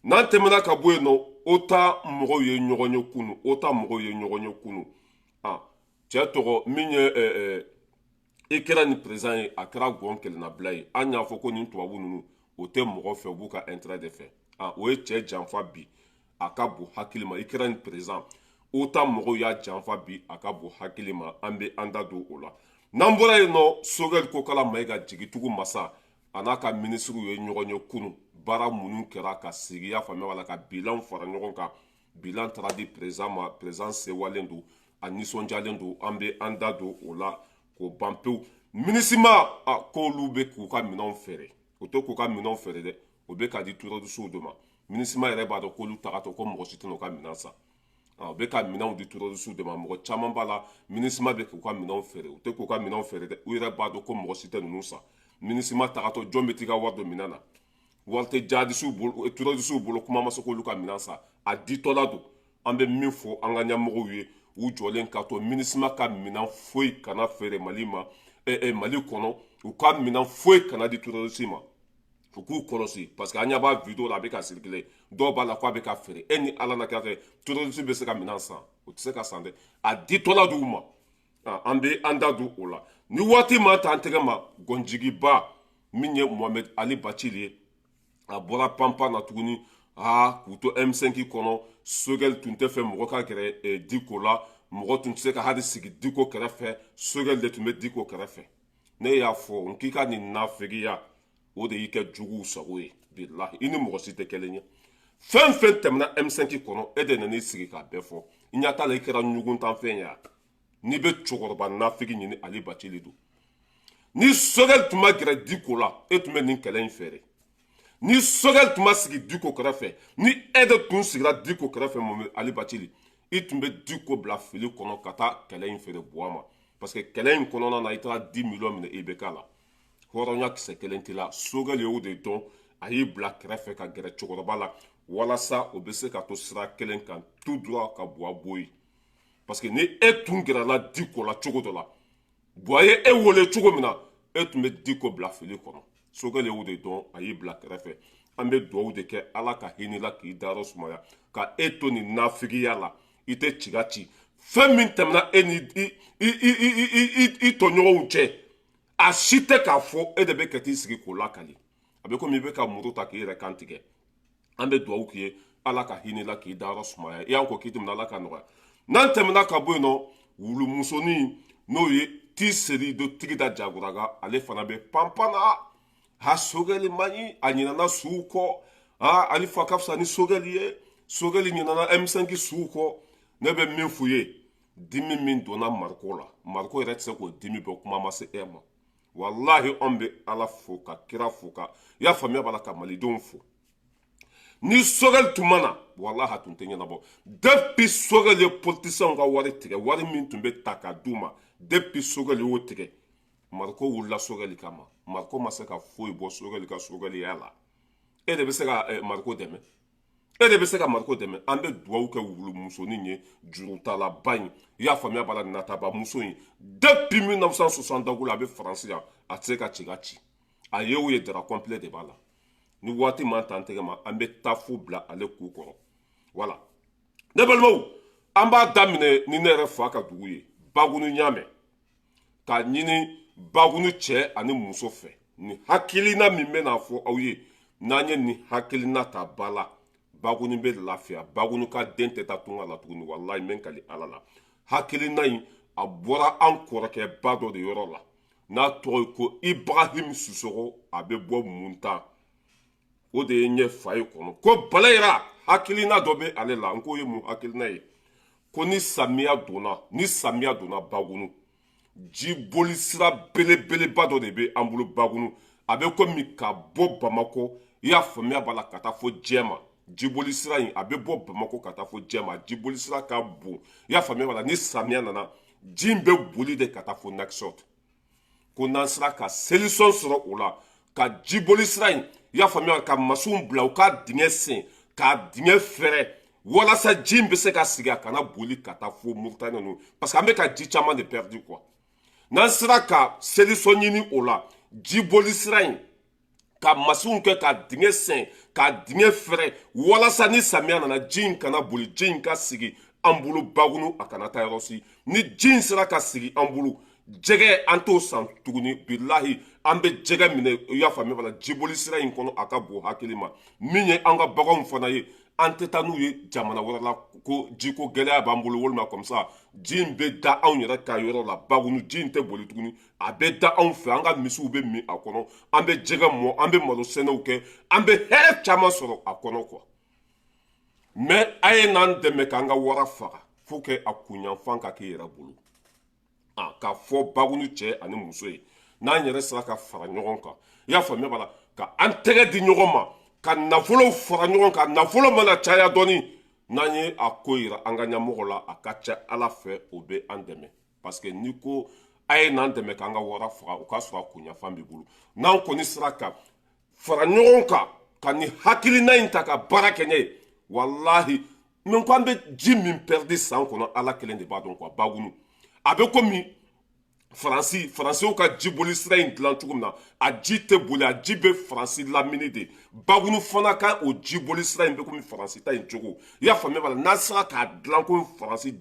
n'an tɛmɛna ka bɔ yen nɔ o ta mɔgɔw ye ɲɔgɔn ye kunu o ta mɔgɔw ye ɲɔgɔn ye kunu cɛ tɔgɔ min ye i kɛra ni président ye a kɛra gɔn kɛlɛnabila ye an y'a fɔ ko nin tubabu ninnu o tɛ mɔgɔ fɛ u b'u ka intérêt de fɛ o ye cɛ janfa bi a ka bon hakili ma i kɛra ni président o ta mɔgɔw y'a janfa bi a ka bon hakili ma an bɛ an da don o la n'an bɔra yen nɔ Sogɛli Kokala Mayiga jigitugu masa a n'a ka ministres ye ɲɔgɔn ye kunu baara minnu kɛra ka sigi y'a faamuya wala ka bilan fara ɲɔgɔn kan bilan taara di président ma président sewalen don a nisɔndiyalen don an bɛ an da don o la k'o ban pewu minisima k'olu bɛ k'u ka minɛnw feere o tɛ k'u ka minɛnw feere dɛ o bɛ ka di terrorisiw de ma minisima yɛrɛ b'a dɔn k'olu tagatɔ ko mɔgɔ si tɛna u ka minɛn san u bɛ ka minɛnw di terrorisiw de ma mɔgɔ caman b'a la minisima bɛ k'u ka minɛnw feere u tɛ k'u ka minɛnw feere dɛ u yɛrɛ b'a dɔn ko mɔgɔ si tɛ ninnu san minisima tagatɔ jɔn bɛ t'i ka wari don minɛn na wari tɛ jihadisiw bolo terrorisiw bolo kuma ma se k'olu ka minɛn san a ditɔla don an bɛ min fɔ an ka ɲɛmɔgɔw ye u jɔlen ka to minisima ka minɛn foyi kana feere mali ma mali kɔnɔ u ka minɛn foyi kana di terroriste ma u k'u kɔlɔsi parce que an ɲɛ b'a video la a bɛ ka circuler dɔw b'a la k'a bɛ ka feere e ni ala na kɛ kɛ terroriste bɛ se ka minɛn san o tɛ se ka san dɛ a ditɔla d'u ma an bɛ an da don o la ni waati ma ta an tɛgɛ ma gɔnjigiba min ye Mohamed Ali Bacili ye a bɔra panpan na tuguni k'u to M5 kɔnɔ Sogɛli tun tɛ fɛ mɔgɔ ka gɛrɛ Diko la mɔgɔ tun tɛ se ka hali sigi Diko kɛrɛfɛ Sogɛli de tun bɛ Diko kɛrɛfɛ ne y'a fɔ n k'i ka nin nafigiya o de y'i kɛ juguw sago ye bilahi i ni mɔgɔ si tɛ kelen ye fɛn fɛn tɛmɛna M5 kɔnɔ e de nan'i sigi k'a bɛɛ fɔ i ɲɛ t'a la i kɛra ɲuguntanfɛn ye n'i bɛ cɛkɔrɔba nafigi ɲini Ali Bacili don ni Sogɛli tun ma gɛrɛ Diko la e tun bɛ nin kɛlɛ in feere ni Sogɛli tun ma sigi Diko kɛrɛfɛ ni e de tun sigira Diko kɛrɛfɛ Mohamed Ali Bacili i tun bɛ Diko bila fili kɔnɔ ka taa kɛlɛ in feere buwa ma parce que kɛlɛ in kɔnɔna na i taara 10 millions minɛ i bɛ k'a la hɔrɔnya kisɛ kelen t'i la Sogɛli y'o de dɔn a y'i bila kɛrɛfɛ ka gɛrɛ cɛkɔrɔba la walasa o bɛ se ka to sira kelen kan tout droit ka buwa bɔ yen parce que ni e tun gɛrɛla Diko la cogo dɔ la buwa ye e wele cogo min na e tun bɛ Diko bila fili kɔnɔ Sogɛli y'o de dɔn a y'i bila kɛrɛfɛ an bɛ dugawu de kɛ ala ka hinɛ la k'i dayɔrɔ sumaya ka e to nin nafigiya la i tɛ ciga ci fɛn min tɛmɛna e ni i tɔɲɔgɔnw cɛ a si tɛ k'a fɔ e de bɛ ka t'i sigi k'o lakali a bɛ komi i bɛ ka muru ta k'i yɛrɛ kan tigɛ an bɛ dugawu k'i ye ala ka hinɛ la k'i dayɔrɔ sumaya i y'an ko k'i tɛmɛna ala ka nɔgɔya n'an tɛmɛna ka bɔ yen nɔ wulumusonin n'o ye Tiseri do Tigida Jaguraga ale fana bɛ panpan na Sogɛli man ɲi a ɲinana suw kɔ ale fa ka fisa ni Sogɛli ye Sogɛli ɲinana M5 suw kɔ ne bɛ min f'u ye dimi min donna Mariko la Mariko yɛrɛ tɛ se k'o dimi bɔ kuma ma se e ma walahi an bɛ ala fo ka kira fo ka i y'a faamuya b'a la ka malidenw fo ni Sogɛli tun ma na walahi a tun tɛ ɲɛnabɔ depuis Sogɛli ye politisiyɛnw ka wari tigɛ wari min tun bɛ ta ka d'u ma depuis Sogɛli y'o tigɛ Mariko wulila Sogɛli kama Mariko ma se ka foyi bɔ Sogɛli ka Sogɛliya la e de bɛ se ka Mariko dɛmɛ e de bɛ se ka Mariko dɛmɛ an bɛ dugawu kɛ wulumusonin ye jurutalaba in i y'a faamuya b'a la nataba muso in depuis 1960 a bɛ Faransi yan a tɛ se ka ciga ci a yew ye dara complet de b'a la ni waati ma ta an tɛgɛ ma an bɛ taa fo bila ale k'u kɔrɔ voilà ne balimaw an b'a daminɛ ni ne yɛrɛ fa ka dugu ye Bagunu Ɲamɛ ka ɲini Bagunu cɛ ani muso fɛ ni hakilina min bɛ n'a fɔ aw ye n'an ye ni hakilina ta ba la Bagunu bɛ lafiya Bagunu ka den tɛ taa tunga la tuguni walahi n bɛ kali ala la hakilina in a bɔra an kɔrɔkɛ ba dɔ de yɔrɔ la n'a tɔgɔ ye ko Ibrahim Sisoko a bɛ bɔ Muntan o de ye ɲɛ fa ye kɔnɔ ko Balayira hakilina dɔ bɛ ale la n k'o ye mun hakilina ye ko ni samiya donna Bagunu jiboli sira belebeleba dɔ de bɛ an bolo Bagunu a bɛ komi ka bɔ Bamako i y'a faamuya b'a la ka taa fo Jɛma jiboli sira in a bɛ bɔ Bamako ka taa fo Jɛma jiboli sira ka bon i y'a faamuya b'a la ni samiya nana ji in bɛ boli de ka taa fo Nouakchott ko n'an sera ka solution sɔrɔ o la ka jiboli sira in i y'a faamuya ka masiw bila u ka dingɛ sen k'a dingɛ fɛrɛ walasa ji in bɛ se ka sigi a kana boli ka taa fo Muritani ninnu parce que an bɛ ka ji caman de perdu quoi n'an sera ka solution ɲini o la jiboli sira in ka masiw kɛ ka dingɛ sen ka dingɛ fɛrɛ walasa ni samiya nana ji in kana boli ji in ka sigi an bolo bagunu a kana taa yɔrɔ si ni ji in sera ka sigi an bolo jɛgɛ an t'o san tuguni bilahi an bɛ jɛgɛ minɛ i y'a faamuya fana jiboli sira in kɔnɔ a ka bon hakili ma min ye an ka baganw fana ye an tɛ taa n'u ye jamana wɛrɛ la ko jiko gɛlɛya b'an bolo walima comme ça ji in bɛ da anw yɛrɛ ka yɔrɔ la bagunu ji in tɛ boli tuguni a bɛ da anw fɛ an ka misiw bɛ min a kɔnɔ an bɛ jɛgɛ mɔ an bɛ malo sɛnɛw kɛ an bɛ hɛrɛ caman sɔrɔ a kɔnɔ quoi mais a ye n'an dɛmɛ k'an ka wara faga faut que a kunyanfan ka k'i yɛrɛ bolo k'a fɔ bagunu cɛ ani muso ye n'an yɛrɛ sera ka fara ɲɔgɔn kan i y'a faamuya b'a la ka an tɛgɛ di ɲɔgɔn ma ka nafolo fara ɲɔgɔn kan nafolo mana caya dɔɔni n'an ye a ko yira an ka ɲɛmɔgɔ la a ka ca ala fɛ o bɛ an dɛmɛ parce que n'i ko a ye n'an dɛmɛ k'an ka wara faga o k'a sɔrɔ a kunyanfan b'i bolo n'an kɔni sera ka fara ɲɔgɔn kan ka nin hakilina in ta ka baara kɛ ɲɛ ye walahi min ko an bɛ ji min pɛridi san kɔnɔ ala kelen de b'a dɔn quoi bagunu a bɛ komi faransiw ka jiboli sira in dilan cogo min na a ji tɛ boli a ji bɛ faransi lamini de bagunu fana ka o jiboli sira in bɛ komi faransi ta in cogo i y'a faamuya b'a la n'a sera k'a dilan komi faransi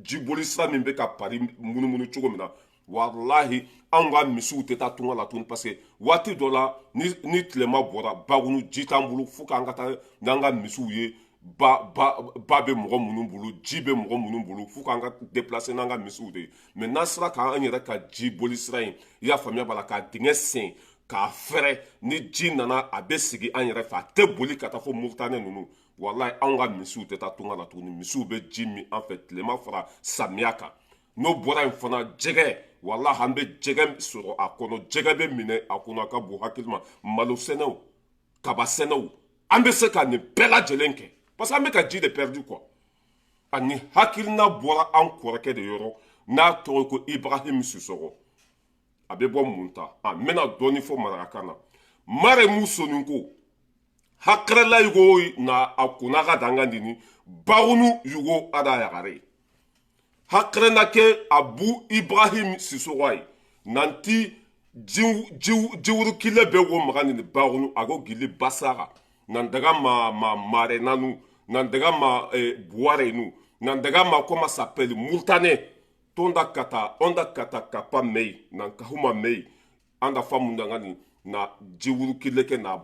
jiboli sira min bɛ ka pari munumunu cogo min na walahi anw ka misiw tɛ taa tunga la tuguni parce que waati dɔ la ni tilema bɔra bagunu ji t'an bolo fo k'an ka taa n'an ka misiw ye ba bɛ mɔgɔ minnu bolo ji bɛ mɔgɔ minnu bolo fo k'an ka déplacer n'an ka misiw de ye mais n'an sera k'an yɛrɛ ka ji boli sira in i y'a faamuya b'a la k'a dingɛ sen k'a fɛrɛ ni ji nana a bɛ sigi an yɛrɛ fɛ a tɛ boli ka taa fo murutanɛ ninnu walahi anw ka misiw tɛ taa tunga la tuguni misiw bɛ ji min an fɛ tilema fara samiya kan n'o bɔra yen fana jɛgɛ walahi an bɛ jɛgɛ sɔrɔ a kɔnɔ jɛgɛ bɛ minɛ a kɔnɔ a ka bon hakili ma malo sɛnɛw kaba sɛnɛw an bɛ se ka nin bɛɛ lajɛlen kɛ parce que an bɛ ka ji de perdu quoi ani hakilina bɔra an kɔrɔkɛ de yɔrɔ n'a tɔgɔ ye ko ibrahim sisɔgɔ a bɛ bɔ mun ta n bɛna dɔɔni fɔ marakakan na maremu soniko hakilila yugo na a kunna ka danga dini bagunu yugo ada yagare hakilina kɛ abu ibrahim sisɔgɔ ye nanti jiwuru kile bɛ wo maga ni bagunu a ko gili basara nan daga ma mare nanu nan daga ma buare nu nan daga ma comment s'appelle murtane onda kata kapa mei nan kahuma mei anda famu ndangani na jiwuru kileke na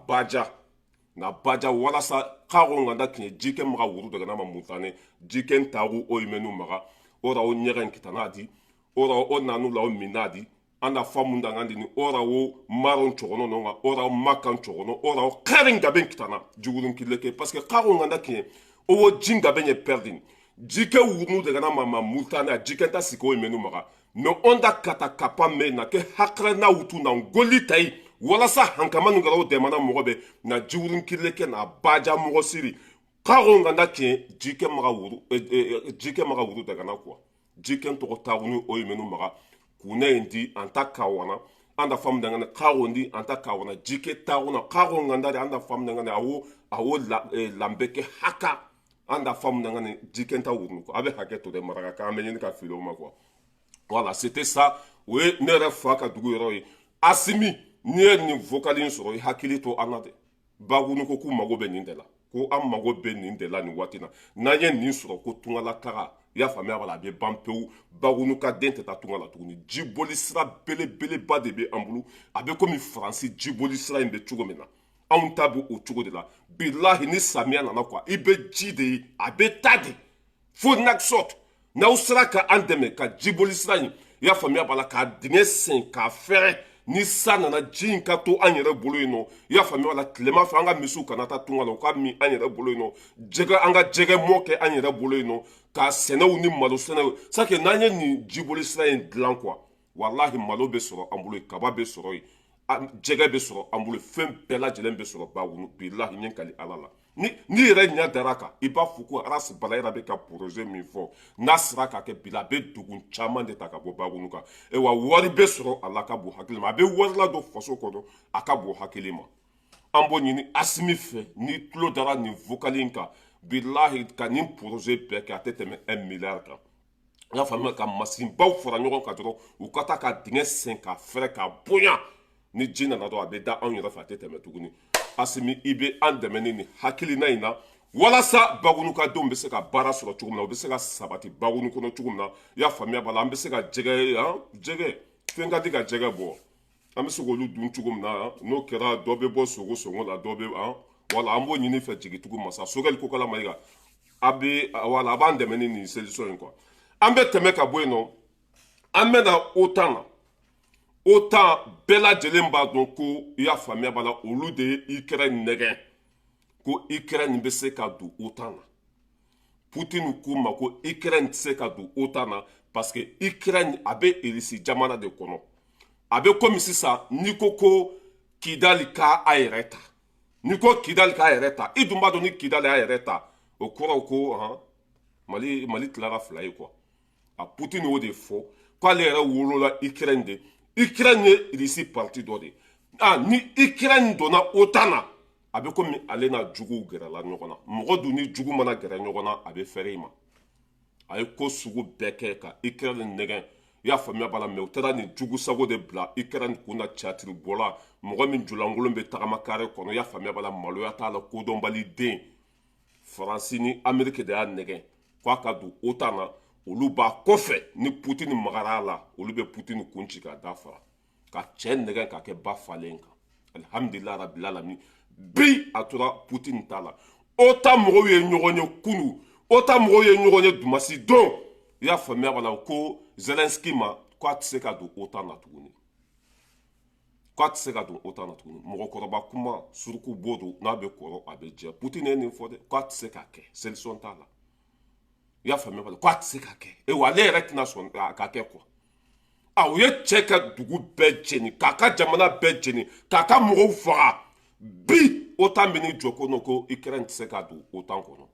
baja walasa karo nganda kinye jike mga wuru daga na ma murtane jike ntaru o imenu maga ora o nyeren kitana di ora o nanu la o minadi anda famu ndangani ni ora o maron chogono nonga ora o makan chogono ora o karen gaben kitana jiwuru kileke parce que karo nganda kinye o jinga benye perdin jike wunu daga na mama murtane jike ta siko imenu maga no onda kata kapa me na ke hakre na utu na ngoli tai wala sa hankamanu ngalo de mana mogobe na jiwurun kileke na baja mogo siri karo nganda ke jike maga wuru daga na kwa jike to tawunu o imenu maga kuna indi anta kawana anda fam daga na karo ndi anta kawana jike tawuna karo nganda anda fam daga na awo lambeke haka anda fam nangani jikenta wurnu ko abe haketo de maraka ka amenyi ka filo ma quoi voilà c'était ça we ne refa ka dugu yoro yi asimi ni vocalin soro hakili to anade bagunu ko ku mago be nindela ko am mago be nindela ni watina nanye ni soro ko tungala kara ya famia bala be bampeu bagunu ka dente ta tungala tuguni jiboli sra bele ba de be ambulu abe komi france jiboli sra imbe chugo mena anw ta b'o cogo de la bilahi ni samiya nana quoi i bɛ ji de ye a bɛ taa de fo naxot n'aw sera ka an dɛmɛ ka jiboli sira in i y'a faamuya b'a la k'a dingɛ sen k'a fɛrɛ ni sa nana ji in ka to an yɛrɛ bolo yen nɔ i y'a faamuya b'a la tilema fɛ an ka misiw kana taa tunga la u ka min an yɛrɛ bolo yen nɔ an ka jɛgɛ mɔ kɛ an yɛrɛ bolo yen nɔ ka sɛnɛw ni malo sɛnɛw c'est que n'an ye nin jiboli sira in dilan quoi walahi malo bɛ sɔrɔ an bolo yen kaba bɛ sɔrɔ yen jɛgɛ bɛ sɔrɔ an bolo fɛn bɛɛ lajɛlen bɛ sɔrɔ bagunu bilahi ɲɛ kali ala la ni yɛrɛ ɲɛ dara kan i b'a fɔ ko arasi balayira bɛ ka projet min fɔ n'a sera ka kɛ bila a bɛ dugu caman de ta ka bɔ bagunu kan wa wari bɛ sɔrɔ a la ka bon hakili ma a bɛ wari la don faso kɔnɔ a ka bon hakili ma an b'o ɲini asimi fɛ ni tulo dara nin vocal in kan bilahi ka nin projet bɛɛ kɛ a tɛ tɛmɛ 1 milliard kan n y'a faamuya ka masinbaw fara ɲɔgɔn kan dɔrɔn u ka taa ka dingɛ sen ka fɛrɛ ka bonya ni ji nana dɔrɔn a bɛ da anw yɛrɛ fɛ a tɛ tɛmɛ tuguni Asimi i bɛ an dɛmɛ ni nin hakilina in na walasa Bagunu ka denw bɛ se ka baara sɔrɔ cogo min na u bɛ se ka sabati Bagunu kɔnɔ cogo min na i y'a faamuya b'a la an bɛ se ka jɛgɛ fɛn ka di ka jɛgɛ bɔ an bɛ se k'olu dun cogo min na n'o kɛra dɔ bɛ bɔ sogo sɔngɔ la dɔ bɛ wala an b'o ɲini fɛ jigitigiw masa Sogɛli Kokala Mayiga wala a b'an dɛmɛ ni nin solution in quoi an bɛ tɛmɛ ka bɔ yen nɔ an bɛ na OTAN na OTAN bɛɛ lajɛlen b'a dɔn ko i y'a faamuya b'a la olu de ye Ukraine nɛgɛn ko Ukraine bɛ se ka don OTAN na Poutine k'u ma ko Ukraine tɛ se ka don OTAN na parce que Ukraine a bɛ Russie jamana de kɔnɔ a bɛ komi sisan n'i ko ko Kidali k'a yɛrɛ ta n'i ko Kidali k'a yɛrɛ ta i dun b'a dɔn ni Kidali y'a yɛrɛ ta o kɔrɔ ko Mali tilara fila ye quoi a Poutine y'o de fɔ k'ale yɛrɛ wolola Ukraine de Ukraine ye Russie parti dɔ de ni Ukraine donna OTAN na a bɛ komi ale na juguw gɛrɛla ɲɔgɔn na mɔgɔ dun ni jugu mana gɛrɛ ɲɔgɔn na a bɛ fɛrɛ i ma a ye ko sugu bɛɛ kɛ ka Ukraine nɛgɛn i y'a faamuya b'a la mɛ u taara nin jugu sago de bila Ukraine kun na catiri bɔla mɔgɔ min julankolo bɛ tagama kare kɔnɔ i y'a faamuya b'a la maloya t'a la kodɔnbali den Faransi ni Ameriki de y'a nɛgɛn k'a ka don OTAN na olu b'a kɔfɛ ni Poutine magara la olu bɛ Poutine kun ci ka da fara ka cɛ nɛgɛn ka kɛ ba falen kan alhamdulilahi rabbil alamin bi a tora Poutine ta la OTAN mɔgɔw ye ɲɔgɔn ye kunu OTAN mɔgɔw ye ɲɔgɔn ye dumasi don i y'a faamuya b'a la ko Zelensky ma k'a tɛ se ka don OTAN na tuguni k'a tɛ se ka don OTAN na tuguni mɔgɔkɔrɔba kuma suruku b'o don n'a bɛ kɔrɔ a bɛ jɛ Poutine ye nin fɔ dɛ k'a tɛ se ka kɛ solution t'a la i y'a faamuya b'a la k'a tɛ se ka kɛ wa ale yɛrɛ tɛna sɔn k'a kɛ quoi u ye cɛ ka dugu bɛɛ jeni k'a ka jamana bɛɛ jeni k'a ka mɔgɔw faga bi OTAN bɛ n'i jɔ ko ko Ukraine tɛ se ka don OTAN kɔnɔ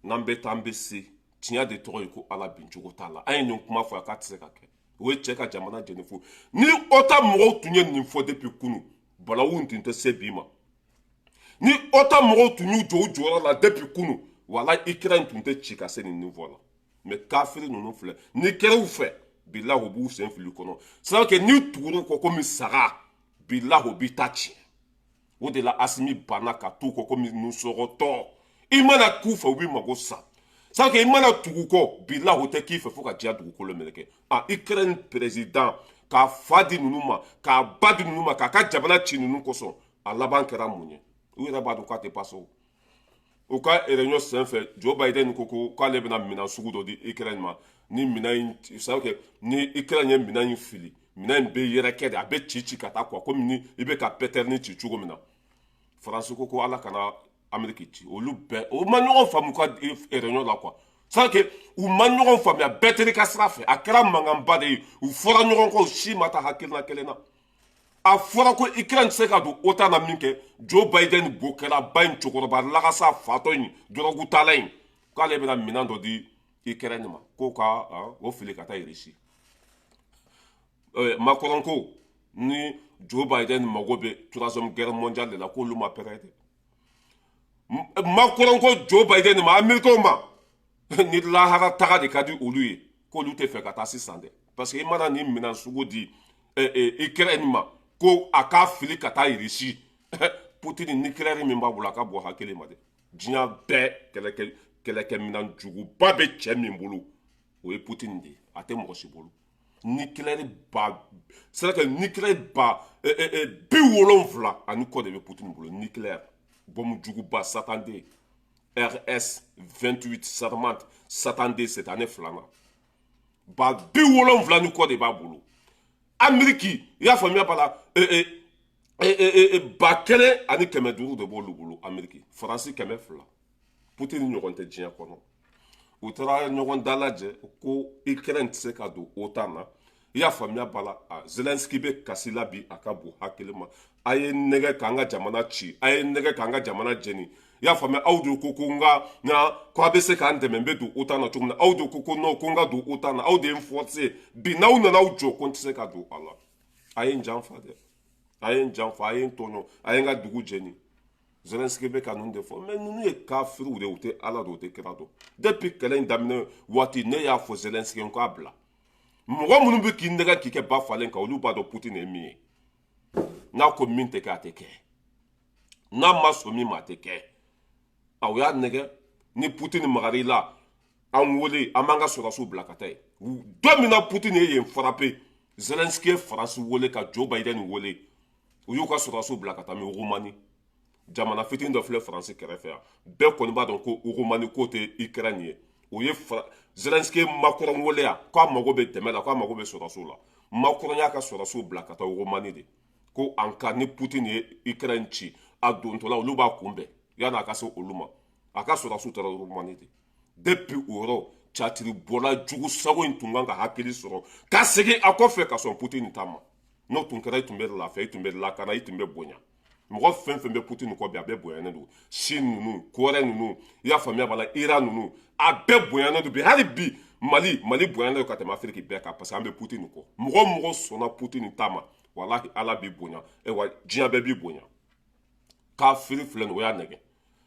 n'an bɛ taa an bɛ se tiɲɛ de tɔgɔ ye ko ala bincogo t'a la an ye nin kuma fɔ k'a tɛ se ka kɛ o ye cɛ ka jamana jeni fo ni OTAN mɔgɔw tun ye nin fɔ depuis kunu balawu tun tɛ se bi ma ni OTAN mɔgɔw tun y'u jɔ u jɔyɔrɔ la depuis kunu wala Ukraine tun tɛ ci ka se nin niveau la mais kafiri ninnu filɛ ni kɛra u fɛ bilahi u b'u sen fili kɔnɔ c'est à dire que ni tugura kɔ komi saga bilahi u b'i ta tiɲɛ o de la Asimi banna ka t'u kɔ komi nusɔgɔtɔ i mana k'u fɛ u b'i mago sa c'est à dire que i mana tugu kɔ bilahi o tɛ k'i fɛ fo ka diya dugukolo meleke Ukraine président k'a fa di ninnu ma k'a ba di ninnu ma k'a ka jamana ci ninnu kosɔn a laban kɛra mun ye u yɛrɛ b'a dɔn k'a tɛ passe o ka réunion sen fɛ Joe Biden ko k'ale bɛna minɛn sugu dɔ di Ukraine ma ni minɛn in c'est à dire que ni Ukraine ye minɛn in fili minɛn in bɛ yɛrɛkɛ de a bɛ ci ka taa quoi komi ni i bɛ ka pétérni ci cogo min na Faransi ko ala kana Ameriki ci olu bɛɛ o ma ɲɔgɔn faamu ka réunion la quoi c'est à dire que u ma ɲɔgɔn faamuya bɛɛ teri ka sira fɛ a kɛra mankanba de ye u fɔra ɲɔgɔn kɔ u si ma taa hakilina kelen na a fɔra ko Ukraine tɛ se ka don OTAN na min kɛ Joe Biden bo kɛra ba in cɛkɔrɔba lagasa fatɔ in dɔrɔgutala in k'ale bɛna minɛn dɔ di Ukraine ma k'o ka o fili ka taa Russie Macron ko ni Joe Biden mago bɛ troisième guerre mondiale de la k'olu ma pɛrɛ dɛ Macron ko Joe Biden ma Américain ma ni lahara taga de ka di olu ye k'olu tɛ fɛ ka taa sisan dɛ parce que i mana ni minɛn sugu di Ukraine ma ko a k'a fili ka taa Russie Poutine nucléaire min b'a bolo a ka bɔ hakili ma dɛ diɲɛ bɛɛ kɛlɛkɛminɛn juguba bɛ cɛ min bolo o ye Poutine de ye a tɛ mɔgɔ si bolo nucléaire ba c'est à dire que nucléaire ba 70 ani kɔ de bɛ Poutine bolo nucléaire bombe juguba Satan D RS 28 Sarmate Satan D cette année filanan ba 70 ni kɔ de b'a bolo Ameriki i y'a faamuya b'a la ba 1 ani 500 de b'olu bolo Ameriki Faransi 200 Poutine ɲɔgɔn tɛ diɲɛ kɔnɔ u taara ɲɔgɔn dalajɛ ko Ukraine tɛ se ka don OTAN na i y'a faamuya b'a la Zelensky bɛ kasi la bi a ka bon hakili ma a ye nɛgɛ k'an ka jamana ci a ye nɛgɛ k'an ka jamana jeni i y'a faamuya aw de ko k'a bɛ se k'an dɛmɛ n bɛ don OTAN na cogo min na aw de ko non ko n ka don OTAN na aw de ye n forcer bi n'aw nana aw jɔ ko n tɛ se ka don a la a ye n janfa dɛ a ye n janfa a ye n tɔɲɔ a ye n ka dugu jeni Zelensky bɛ ka ninnu de fɔ mais ninnu ye kafiriw de u tɛ ala dɔn u tɛ kira dɔn depuis kɛlɛ in daminɛ waati ne y'a fɔ Zelensky n k'a bila mɔgɔ minnu bɛ k'i nɛgɛ k'i kɛ ba falen kan olu b'a dɔn Poutine ye min ye n'a ko min tɛ kɛ a tɛ kɛ n'a ma sɔn min ma a tɛ kɛ a o y'a nɛgɛ ni Poutine magar'i la an wele an b'an ka sɔrɔdasiw bila ka taa yen don min na Poutine ye yen frappé Zelensky ye Faransi wele ka Joe Biden wele u y'u ka sɔrɔdasiw bila ka taa min Roumanie jamana fitini dɔ filɛ Faransi kɛrɛfɛ yan bɛɛ kɔni b'a dɔn ko Roumanie k'o tɛ Ukraine ye u ye Zelensky Macron wele yan k'a mago bɛ dɛmɛ la k'a mago bɛ sɔrɔdasiw la Macron y'a ka sɔrɔdasiw bila ka taa Roumanie de ko en cas ni Poutine ye Ukraine ci a dontɔla olu b'a kunbɛn yanni a ka se olu ma a ka sɔrɔdasiw taara Roumanie de depuis o yɔrɔ catiri bɔla jugu sago in tun kan ka hakili sɔrɔ ka segin a kɔfɛ ka sɔn Poutine ta ma n'o tun kɛra i tun bɛ lafiya i tun bɛ lakana i tun bɛ bonya mɔgɔ fɛn fɛn bɛ Poutine kɔ bi a bɛɛ bonyanen don Chine ninnu Corée ninnu i y'a faamuya b'a la Iran ninnu a bɛɛ bonyanen don bi hali bi Mali bonyanen don ka tɛmɛ Afiriki bɛɛ kan parce que an bɛ Poutine kɔ mɔgɔ sɔnna Poutine ta ma walahi Ala b'i bonya wa diɲɛ bɛɛ b'i bonya k'a firi filɛ nin o y'a nɛgɛ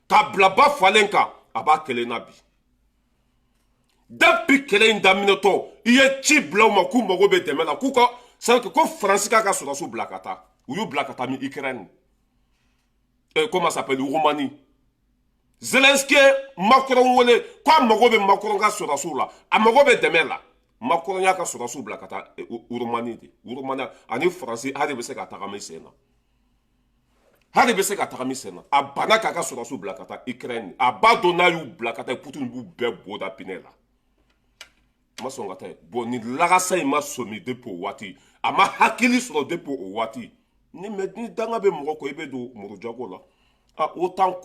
k'a bila ba falen kan a b'a kelen na bi depuis kɛlɛ in daminɛtɔ i ye ci bila u ma k'u mago bɛ dɛmɛ la k'u ka c'est ko Faransi k'a ka sɔrɔdasiw bila ka taa u y'u bila ka taa min Ukraine comment ça s'appelle Roumanie Zelensky Macron wele k'a mago bɛ Macron ka sɔrɔdasiw la a mago bɛ dɛmɛ la Macron y'a ka sɔrɔdasiw bila ka taa Roumanie de Roumanie ani Faransi hali bɛ se ka tagama i sen na hali bɛ se ka tagama i sen na a banna k'a ka sɔrɔdasiw bila ka taa Ukraine a b'a dɔn n'a y'u bila ka taa Poutine b'u bɛɛ bɔ da pinɛ la ma sɔn ka taa yen bon ni lagasa in ma sɔmi depuis o waati a ma hakili sɔrɔ depuis o waati ni danga bɛ mɔgɔ kɔ i bɛ don murujago la autant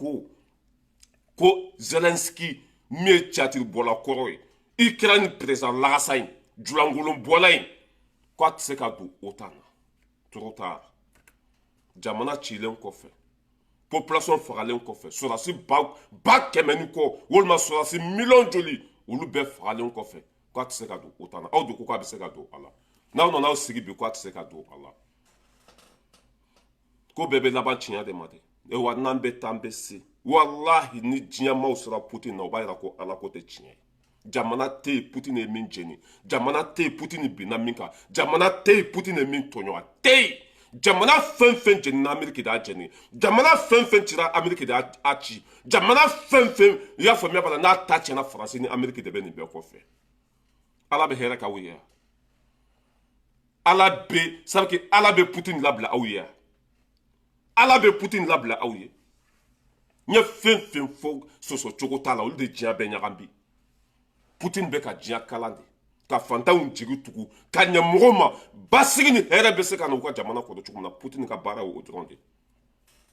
ko Zelensky min ye catiri bɔla kɔrɔ ye Ukraine président lagasa in julankolon bɔla in ko a tɛ se ka don OTAN na trop tard jamana cilen kɔfɛ population fagalen kɔfɛ sɔrɔdasi ba kɛmɛ ni kɔ walima sɔrɔdasi miliyɔn joli olu bɛɛ fagalen kɔfɛ k'a tɛ se ka don OTAN na aw de ko k'a bɛ se ka don a la n'aw nana aw sigi bi k'a tɛ se ka don a la ko bɛɛ bɛ laban tiɲɛ de ma de wa n'an bɛ taa an bɛ se walahi ni diɲɛ maaw sera Poutine na o b'a yira ko Ala ko tɛ tiɲɛ jamana tɛ yen Poutine ye min jeni jamana tɛ yen Poutine binna min kan jamana tɛ yen Poutine ye min tɔɲɔgɔn tɛ yen jamana fɛn fɛn jenina Ameriki de y'a jeni jamana fɛn fɛn cira Ameriki de y'a ci jamana fɛn fɛn i y'a faamuya b'a la n'a ta tiɲɛna Faransi ni Ameriki de bɛ nin bɛɛ kɔfɛ Ala bɛ hɛrɛ k'aw ye Ala bɛ Poutine labila aw ye Ala bɛ Poutine labila aw ye n ye fɛn fɛn fɔ sɔsɔ cogo t'a la olu de diɲɛ bɛɛ ɲagami bi Poutine bɛ ka diɲɛ kalan de ka fantanw jigi tugu ka ɲɛmɔgɔw ma basigi ni hɛrɛ bɛ se ka na u ka jamana kɔnɔ cogo min na Poutine ka baara ye o dɔrɔn de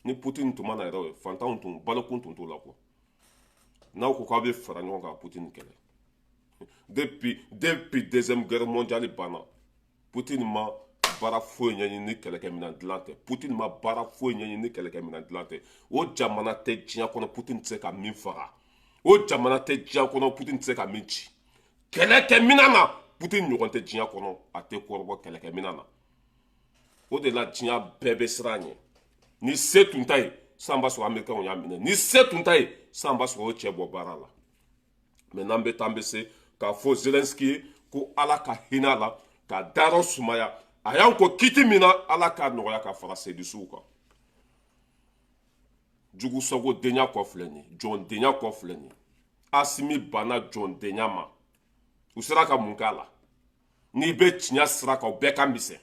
ni Poutine tun ma na yɛrɛ fantanw tun balokun tun t'o la quoi n'aw ko k'aw bɛ fara ɲɔgɔn kan Poutine kɛlɛ depuis deuxième guerre mondiale banna Poutine ma baara foyi ɲɛɲini ni kɛlɛkɛminɛn dilan tɛ Poutine ma baara foyi ɲɛɲini ni kɛlɛkɛminɛn dilan tɛ o jamana tɛ diɲɛ kɔnɔ Poutine tɛ se ka min faga o jamana tɛ diɲɛ kɔnɔ Poutine tɛ se ka min ci kɛlɛkɛminɛn na Poutine ɲɔgɔn tɛ diɲɛ kɔnɔ a tɛ kɔrɔbɔ kɛlɛkɛminɛn na o de la diɲɛ bɛɛ bɛ siran ɲɛ ni se tun ta ye san b'a sɔrɔ Américains y'a minɛ ni se tun ta ye san b'a sɔrɔ o cɛ bɔ baara la mais n'an bɛ taa an bɛ se k'a fɔ Zelensky ye ko Ala ka hinɛ a la ka dayɔrɔ sumaya a y'an ko kiti min na Ala k'a nɔgɔya ka fara sedisuw kan jugusago denya kɔ filɛ nin ye jɔndenya kɔ filɛ nin ye Asimi banna jɔndenya ma u sera ka mun k'a la n'i bɛ tiɲɛ sira kan o bɛɛ ka misɛn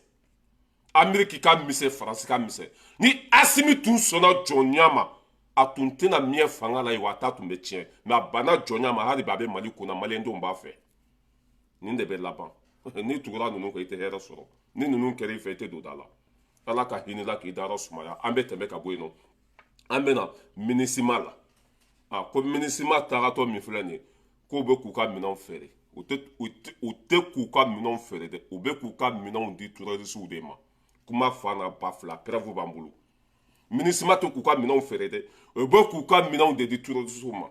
Ameriki ka misɛn Faransi ka misɛn ni Asimi tun sɔnna jɔnya ma a tun tɛna miɲɛ fanga la yen wa a ta tun bɛ tiɲɛ mais a banna jɔnya ma hali bi a bɛ Mali kunna maliyɛndenw b'a fɛ nin de bɛ laban ni tugura ninnu kɔ i tɛ hɛrɛ sɔrɔ ni ninnu kɛra i fɛ i tɛ don da la Ala ka hinɛ la k'i dayɔrɔ sumaya an bɛ tɛmɛ ka bɔ yen nɔ an bɛ na MINUSMA la ko MINUSMA taagatɔ min filɛ nin ye k'u bɛ k'u ka minɛnw feere u tɛ k'u ka minɛnw feere dɛ u bɛ k'u ka minɛnw di terrorisiw de ma kuma fa na ba fila preuve b'an bolo MINUSMA tɛ k'u ka minɛnw feere dɛ u bɛ k'u ka minɛnw de di terrorisiw ma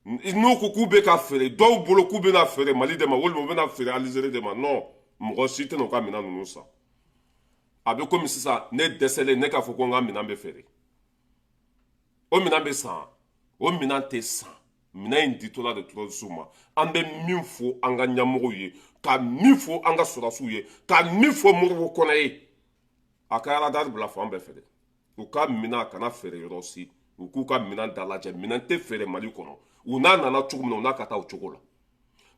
n'u ko k'u bɛ ka feere dɔw bolo k'u bɛna feere Mali de ma walima u bɛna feere Alizeri de ma non mɔgɔ si tɛna u ka minɛn ninnu san a bɛ komi sisan ne dɛsɛlen ne k'a fɔ ko n ka minɛn bɛ feere o minɛn bɛ san o minɛn tɛ san minɛn in ditɔla de terrorisiw ma an bɛ min fɔ an ka ɲɛmɔgɔw ye ka min fɔ an ka sɔrɔdasiw ye ka min fɔ Modibo Kɔnɛ ye a ka radar bila fan bɛɛ fɛ dɛ u ka minan a kana feere yɔrɔ si u k'u ka minan dalajɛ minan tɛ feere mali kɔnɔ u n'a nana cogo min na u n'a ka taa o cogo la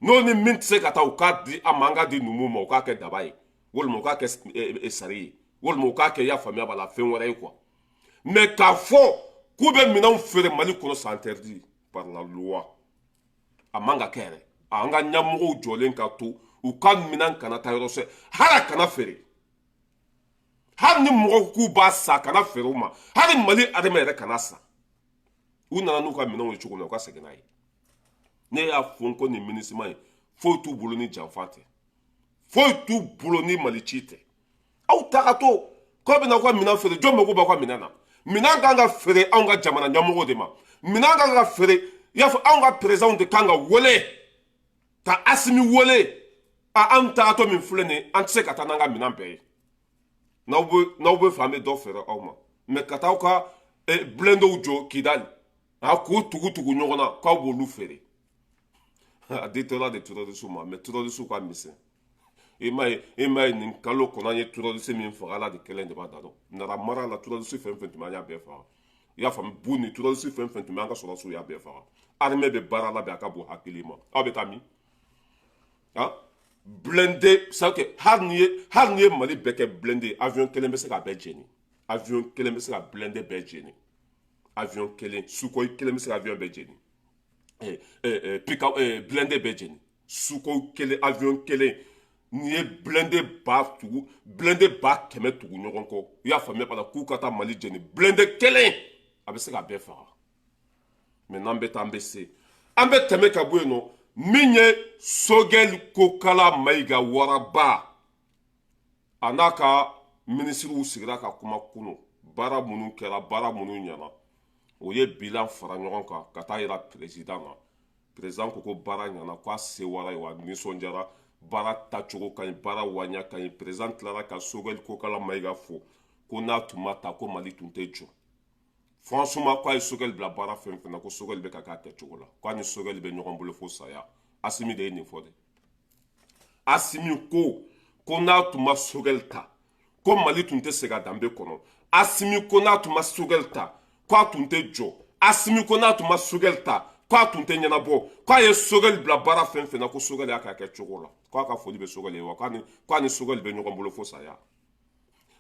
n'o ni min tɛ se ka taa u k'a di a ma an ka di numu ma u k'a kɛ daba ye walima u k'a kɛ sari ye walima u k'a kɛ i y'a faamuya b'a la fɛn wɛrɛ ye quoi mais k'a fɔ k'u bɛ minɛnw feere mali kɔnɔ c'est interdit par la loi a man ka kɛ yɛrɛ an ka ɲɛmɔgɔw jɔlen ka to u ka minan kana taa yɔrɔ sɛ hali a kana feere hali ni mɔgɔw k'u b'a sa kana feere u ma hali mali adama yɛrɛ kana sa u nana n'u ka minɛnw ye cogo min na u ka segin n'a ye ne y'a fɔ ko nin minisima ye foyi t'u bolo ni janfa tɛ foyi t'u bolo ni mali ci tɛ aw ta ka to k'aw bɛna ka minɛn feere jɔn mago b'aw ka minɛn na minɛn kan ka feere anw ka jamana ɲɛmɔgɔw de ma minɛn kan ka feere i y'a fɔ anw ka perezanw de kan ka wele ka asimi wele an tagatɔ min filɛ nin ye an tɛ se ka taa n'an ka minɛn bɛɛ ye n'aw bɛ fɛ an bɛ dɔ feere aw ma mɛ ka taa aw ka bilendow jɔ kidali k'u tugu ɲɔgɔn na k'aw b'olu feere a ditɔla de terroriste ma mɛ terroriste ka misɛn i m'a ye nin kalo kɔnɔ an ye terroriste min faga ala de kelen de b'a da dɔn nara mara la terroriste fɛn fɛn tun bɛ an y'a bɛɛ faga i y'a faamu bu ni terroriste fɛn fɛn tun bɛ an ka sɔrɔsiw y'a bɛɛ faga armée bɛ baara la bɛn a ka bon hakili ma aw bɛ taa min blindé c'est que hali n'i ye mali bɛɛ kɛ blindé avion kelen bɛ se ka bɛɛ jeni avion kelen bɛ se ka blindé bɛɛ jeni avion kelen sukhoi kelen bɛ se ka avion bɛɛ jeni blindé bɛɛ jeni sukhoi kelen avion kelen n'i ye blindé ba kɛmɛ tugu ɲɔgɔn kɔ i y'a faamuya b'a la k'u ka taa mali jeni blindé kelen a bɛ se ka bɛɛ faga mɛ n'an bɛ taa an bɛ se an bɛ tɛmɛ ka bɔ yen nɔ min ye Sogɛli Kokala Mayiga waraba a n'a ka minisiriw sigira ka kuma kunu baara minnu kɛra baara minnu ɲɛna o ye bilan fara ɲɔgɔn kan ka taa yira perezida ma perezida ko ko baara ɲɛna k'a sewara ye wa nisɔndiyara baara tacogo ka ɲi baara waɲa ka ɲi perezida tilara ka Sogɛli Kokala Mayiga fo ko n'a tun ma ta ko mali tun tɛ jɔ franchement k'a ye Sogɛli bila baara fɛn fɛn na ko Sogɛli bɛ ka k'a kɛcogo la k'a ni Sogɛli bɛ ɲɔgɔn bolo fo saya Asimi de ye nin fɔ dɛ Asimi ko n'a tun ma Sogɛli ta ko mali tun tɛ segin a danbe kɔnɔ Asimi ko n'a tun ma Sogɛli ta k'a tun tɛ jɔ Asimi ko n'a tun ma Sogɛli ta k'a tun tɛ ɲɛnabɔ k'a ye Sogɛli bila baara fɛn fɛn na ko Sogɛli y'a k'a kɛcogo la k'a ka foli bɛ Sogɛli ye wa k'a ni Sogɛli bɛ ɲɔgɔn bolo fo saya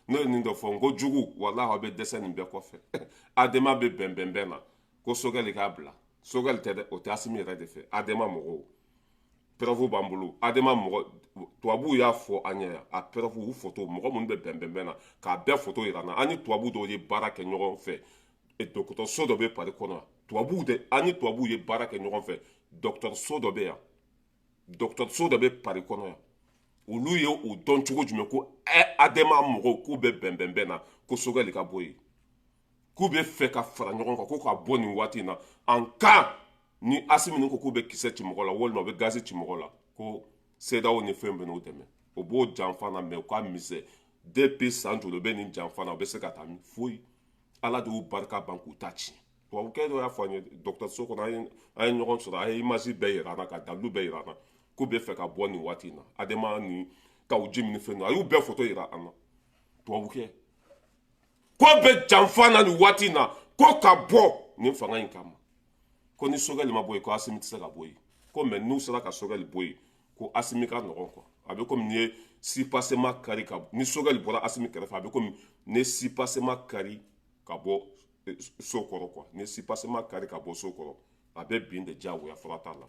ne ye nin dɔ fɔ n ko jugu walahi aw bɛ dɛsɛ nin bɛɛ kɔfɛ adama bɛ bɛn na ko Sogɛli k'a bila Sogɛli tɛ dɛ o tɛ Asimi yɛrɛ de fɛ adama mɔgɔw preuve b'an bolo adama mɔgɔ tubabuw y'a fɔ an ɲɛ yan a preuve u photo mɔgɔ minnu bɛ bɛn na k'a bɛɛ photo yira an na an ni tubabu dɔw ye baara kɛ ɲɔgɔn fɛ dɔgɔtɔrɔso dɔ bɛ Pari kɔnɔ yan tubabuw de an ni tubabuw ye baara kɛ ɲɔgɔn fɛ dɔgɔtɔrɔso dɔ bɛ yan dɔgɔtɔrɔso dɔ bɛ Pari kɔnɔ yan olu ye o dɔn cogo jumɛn ko adama mɔgɔw k'u bɛ bɛn na ko Sogɛli ka bɔ yen k'u bɛ fɛ ka fara ɲɔgɔn kan ko ka bɔ nin waati in na en cas ni Asimi ko k'u bɛ kisɛ ci mɔgɔ la walima u bɛ gazi ci mɔgɔ la ko CEDEAO ni fɛn bɛ n'u dɛmɛ o b'o janfa na mɛ u ka misɛ depuis san joli u bɛ nin janfa na u bɛ se ka taa min foyi ala de y'u barika ban k'u ta ci tubabukɛ dɔ y'a fɔ an ye dɔgɔtɔrɔso kɔnɔ an ye ɲɔgɔn sɔrɔ a ye image bɛɛ yira an na ka dalilu bɛɛ yira an na k'u bɛ fɛ ka bɔ nin waati in na adama ni kaw ji min fɛn a y'u bɛɛ photo yira an na tubabukɛ ko bɛ janfa na nin waati in na ko ka bɔ nin fanga in kama ko ni Sogɛli ma bɔ yen ko Asimi tɛ se ka bɔ yen ko mɛ n'u sera ka Sogɛli bɔ yen ko Asimi ka nɔgɔn quoi a bɛ komi ni ye sipasema kari ka ni Sogɛli bɔra Asimi kɛrɛfɛ a bɛ komi ni sipasema kari ka bɔ so kɔrɔ quoi ni sipasema kari ka bɔ so kɔrɔ a bɛ bin de diyagoya fura t'a la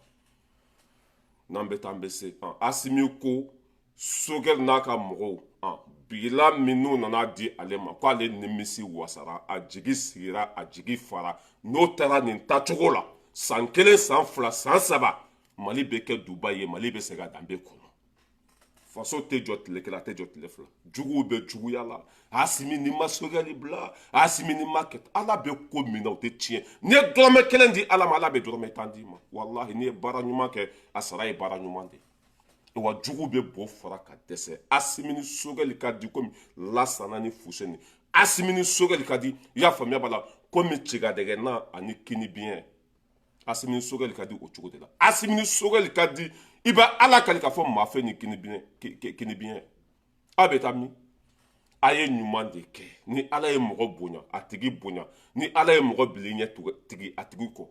n'an bɛ taa an bɛ se Asimi ko Sogɛli n'a ka mɔgɔw bila minnu nana di ale ma k'ale nimisi wasara a jigi sigira a jigi fara n'o taara nin tacogo la san kelen san fila san saba mali bɛ kɛ duba ye mali bɛ segin a danbe kɔnɔ faso tɛ jɔ tile kelen a tɛ jɔ tile fila juguw bɛ juguya la Asimi ni ma Sogɛli bila Asimi ni ma kɛ ala bɛ ko min na o tɛ tiɲɛ n'i ye dɔrɔmɛ kelen di ala ma ala bɛ dɔrɔmɛ tan d'i ma walahi n'i ye baara ɲuman kɛ a sara ye baara ɲuman de wa jugu bɛ bɔ fara ka dɛsɛ Asimi ni Sogɛli ka di komi Lasana ni Fuseni Asimi ni Sogɛli ka di i y'a faamuya b'a la komi cigadɛgɛna ani kinibiyɛn Asimi ni Sogɛli ka di o cogo de la Asimi ni Sogɛli ka di i bɛ ala kali k'a fɔ maafɛ ni kinibiyɛn a bɛ taa min a ye ɲuman de kɛ ni ala ye mɔgɔ bonya a tigi bonya ni ala ye mɔgɔ bila ɲɛ tigi a tigi kɔ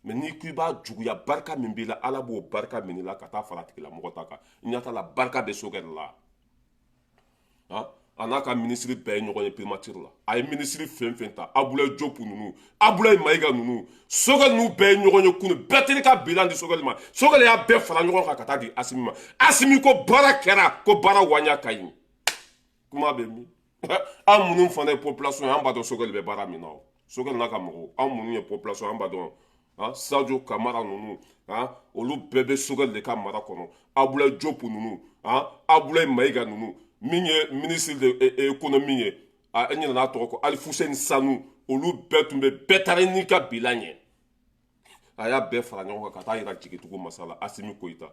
mais n'i ko i b'a juguya barika min b'i la ala b'o barika min la ka taa fara tigila mɔgɔ ta kan i ɲɛ t'a la barika bɛ Sogɛli la a n'a ka minisiri bɛɛ ye ɲɔgɔn ye primature la a ye minisiri fɛn fɛn ta Abulaye Diop ninnu Abulaye Mayiga ninnu Sogɛli ninnu bɛɛ ye ɲɔgɔn ye kunu bɛɛ teri ka bilan di Sogɛli ma Sogɛli y'a bɛɛ fara ɲɔgɔn kan ka taa di Asimi ma Asimi ko baara kɛra ko baara waɲa ka ɲi kuma bɛ min an minnu fana ye population ye an b'a dɔn Sogɛli bɛ baara min na o Sogɛli n'a ka mɔgɔw an minnu ye population an b'a dɔn Sadio Kamara ninnu olu bɛɛ bɛ Sogɛli de ka mara kɔnɔ Abulaye Diop ninnu Abulaye Mayiga ninnu min ye ministre de économie ye e ɲinɛna a tɔgɔ kɔ Alifuseni Sanu olu bɛɛ tun bɛ bɛɛ taara n'i ka bilan ye a y'a bɛɛ fara ɲɔgɔn kan ka taa yira Jigitugu masa la Asimi Koyita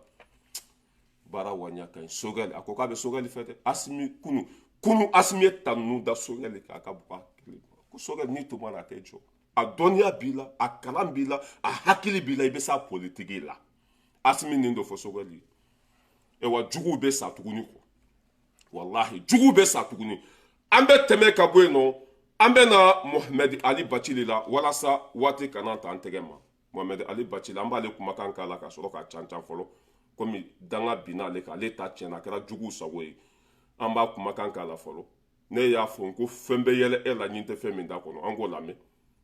baara waɲa ka ɲi Sogɛli a ko k'a bɛ Sogɛli fɛ dɛ Asimi kunu Asimi ye ta ninnu da Sogɛli kan a ka bɔ a kelen ko Sogɛli n'i tun mana a tɛ jɔ a dɔnniya b'i la a kalan b'i la a hakili b'i la i bɛ s'a politiki la Asimi nin dɔ fɔ Sogɛli ye wa juguw bɛ sa tuguni kɔ wallahi juguw bɛ sa tuguni an bɛ tɛmɛ ka bɔ yen nɔ an bɛ na Mohamed Ali Bacili la walasa waati kana ta an tɛgɛ ma Mohamed Ali Bacili an b'ale kumakan k'a la ka sɔrɔ ka can fɔlɔ komi danga binna ale kan ale ta tiɲɛna a kɛra juguw sago ye an b'a kumakan k'a la fɔlɔ ne y'a fɔ ko fɛn bɛ yɛlɛ e la ɲin tɛ fɛn min da kɔnɔ an k'o lamɛn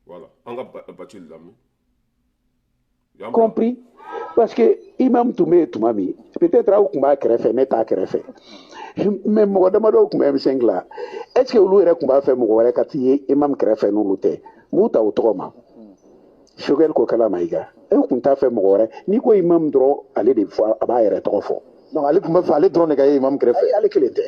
voilà an ka Bacili lamɛn compris parce que imam tun bɛ yen tuma min peut-être aw tun b'a kɛrɛfɛ ne t'a kɛrɛfɛ mais mɔgɔ damadɔw tun bɛ M5 la est ce que olu yɛrɛ tun b'a fɛ mɔgɔ wɛrɛ ka t'i ye imam kɛrɛfɛ n'olu tɛ m'u ta o tɔgɔ ma Sogɛli ko kala Mayiga e tun t'a fɛ mɔgɔ wɛrɛ n'i ko imam dɔrɔn ale de fɔ a b'a yɛrɛ tɔgɔ fɔ donc ale tun bɛ fɛ ale dɔrɔn de ka ye imam kɛrɛfɛ ale kelen tɛ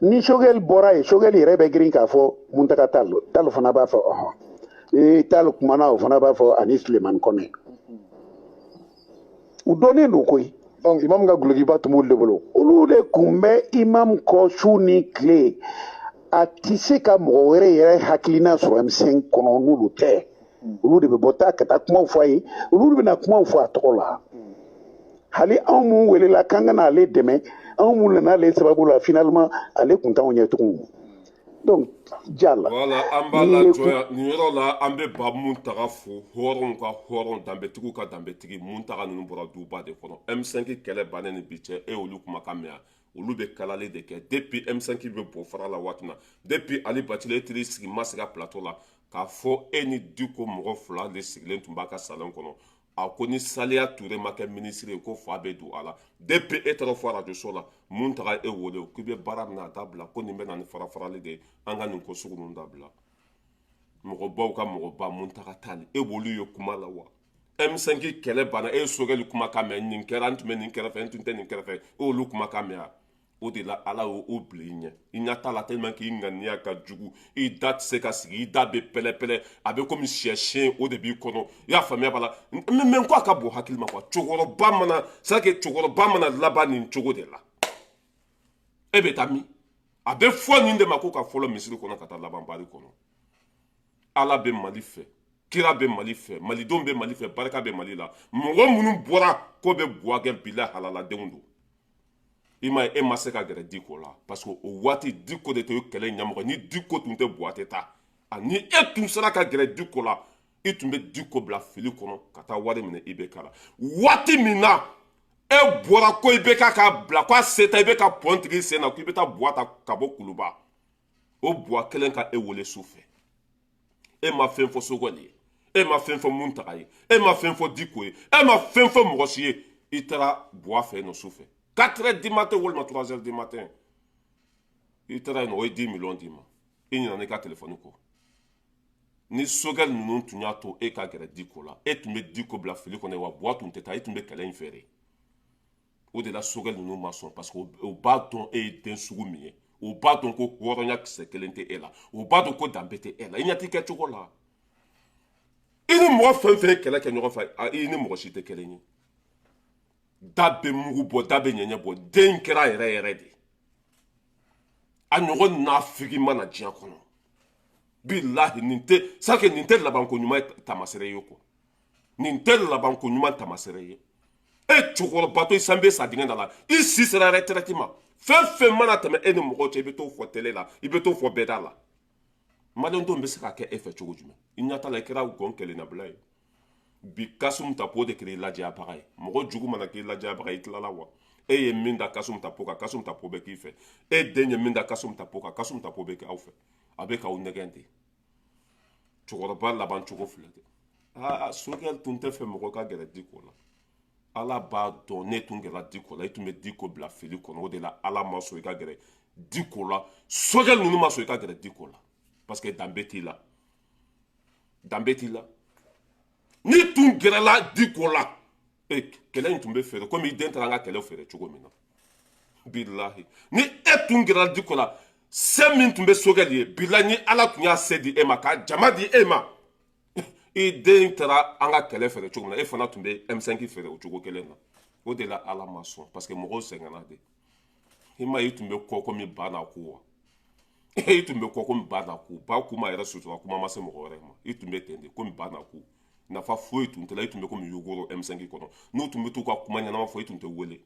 ni Sogɛli bɔra yen Sogɛli yɛrɛ bɛ girin k'a fɔ Muntaka Tall fana b'a fɔ ɔhɔn Tall kumana o fana b'a fɔ ani Sulemani Kɔnɛ u dɔnnen don koyi donc imam ka gulokiba tun b'olu de bolo olu de tun bɛ imam kɔ su ni tile a tɛ se ka mɔgɔ wɛrɛ yɛrɛ hakilina sɔrɔ M5 kɔnɔ n'olu tɛ olu de bɛ bɔ taa ka taa kumaw fɔ a ye olu de bɛna kumaw fɔ a tɔgɔ la hali anw mun welela k'an ka n'ale dɛmɛ anw mun nana ale sababu la finalement ale tun t'anw ɲɛ tugun donc jala voilà an b'a lajɔ nin yɔrɔ la an bɛ ba Muntaka fo hɔrɔnw ka hɔrɔn danbetigiw ka danbetigi Muntaka ninnu bɔra duba de kɔnɔ M5 kɛlɛ bannen ni bi cɛ e olu kumakan mɛn olu bɛ kalali de kɛ depuis M5 bɛ bɔ fara la waati min na depuis Ali Bacili e tiri sigi Masega plateau la k'a fɔ e ni Diko mɔgɔ fila de sigilen tun b'a ka salon kɔnɔ a ko ni Saliya Ture ma kɛ ministre ye ko fa bɛ don a la depuis e taara fɔ radio so la Muntaka e wele k'i bɛ baara min na a dabila ko nin bɛ na ni farafarali de ye an ka nin ko sugu ninnu dabila mɔgɔbaw ka mɔgɔba Muntaka Tall e b'olu ye kuma la wa M5 kɛlɛ banna e ye Sogɛli kumakan mɛn nin kɛra n tun bɛ nin kɛrɛfɛ n tun tɛ nin kɛrɛfɛ e olu kumakan mɛn a o de la ala y'o bila i ɲɛ i ɲɛ t'a la tellement k'i ŋaniya ka jugu i da tɛ se ka sigi i da bɛ pɛlɛ-pɛlɛ a bɛ komi siyɛsiyɛn o de b'i kɔnɔ i y'a faamuya b'a la mais ko a ka bon hakili ma quoi cɛkɔrɔba mana c'est à dire que cɛkɔrɔba mana laban nin cogo de la e bɛ taa min a bɛ fɔ nin de ma ko ka fɔlɔ misiri kɔnɔ ka taa laban bari kɔnɔ ala bɛ Mali fɛ kira bɛ Mali fɛ malidenw bɛ Mali fɛ barika bɛ Mali la mɔgɔ minnu bɔra ko bɛ buwa kɛ bila halaladenw don i ma ye e ma se ka gɛrɛ Diko la parce que o waati Diko de tun ye kɛlɛ ɲɛmɔgɔ ni Diko tun tɛ buwa tɛ taa ani e tun sera ka gɛrɛ Diko la i tun bɛ Diko bila fili kɔnɔ ka taa wari minɛ IBK la waati min na e bɔra ko IBK k'a bila ko a se tɛ IBK pɔntigi sen na ko i bɛ taa buwa ta ka bɔ Kuluba o buwa kelen ka e wele su fɛ e ma fɛn fɔ Sogɛli ye e ma fɛn fɔ Muntaka ye e ma fɛn fɔ Diko ye e ma fɛn fɔ mɔgɔ si ye i taara buwa fɛ yen nɔ su fɛ 4h du matin walima 3h du matin i taara yen nɔ o ye 10 millions d'i ma i ɲinana i ka téléphone kɔ ni Sogɛli ninnu tun y'a to e ka gɛrɛ Diko la e tun bɛ Diko bila fili kɔnɔ wa buwa tun tɛ taa e tun bɛ kɛlɛ in fɛ de o de la Sogɛli ninnu ma sɔn parce que o b'a dɔn e ye den sugu min ye o b'a dɔn ko hɔrɔnya kisɛ kelen tɛ e la o b'a dɔn ko danbe tɛ e la i ɲɛ t'i kɛ cogo la i ni mɔgɔ fɛn fɛn ye kɛlɛ kɛ ɲɔgɔn fɛ i ni mɔgɔ si tɛ kelen ye da bɛ mugu bɔ da bɛ ɲɛɲɛ bɔ den kɛra yɛrɛ yɛrɛ de a ɲɔgɔn n'a figi mana diɲɛ kɔnɔ bilahi nin tɛ sake nin tɛ labanko ɲuman tamasere ye quoi nin tɛ labanko ɲuman tamasere ye e cɛkɔrɔba to i san bɛ sa dingɛ da la i si sera retraite ma fɛn mana tɛmɛ e ni mɔgɔ cɛ i bɛ t'o fɔ télé la i bɛ t'o fɔ bɛɛda la maliyɛndenw bɛ se ka kɛ e fɛ cogo jumɛn i ɲɛ t'a la i kɛra gɔn kɛlɛnabila ye bi Kasum Tapo de kɛra i ladiyabaga ye mɔgɔ jugu mana k'i ladiyabaga i tilala wa e ye min da Kasum Tapo kan Kasum Tapo bɛ k'i fɛ e den ye min da Kasum Tapo kan Kasum Tapo bɛ kɛ aw fɛ a bɛ k'aw nɛgɛn ten cɛkɔrɔba laban cogo filɛ de Sogɛl tun tɛ fɛ mɔgɔ ka gɛrɛ Diko la ala b'a dɔn ne tun gɛrɛ Diko la i tun bɛ Diko bila fili kɔnɔ o de la ala ma sɔn i ka gɛrɛ Diko la Sogɛl ninnu ma sɔn i ka gɛrɛ Diko la parce que danbe t'i la ni tun gɛrɛla Diko la kɛlɛ in tun bɛ feere komi i den taara an ka kɛlɛ feere cogo min na bilahi ni e tun gɛrɛla Diko la se min tun bɛ Sogɛl ye bilahi ni ala tun y'a se di e ma ka jama di e ma i den taara an ka kɛlɛ feere cogo min na e fana tun bɛ M5 feere o cogo kelen na o de la ala ma sɔn parce que mɔgɔw sɛgɛnna de i ma i tun bɛ kɔ komi ba n'a ku wa i tun bɛ kɔ komi ba n'a ku ba kuma yɛrɛ sutura kuma ma se mɔgɔ wɛrɛ ma i tun bɛ ten de komi ba n'a ku nafa foyi tun tɛ la i tun bɛ komi yogoro M5 kɔnɔ n'u tun bɛ t'u ka kuma ɲɛnama fɔ i tun tɛ wele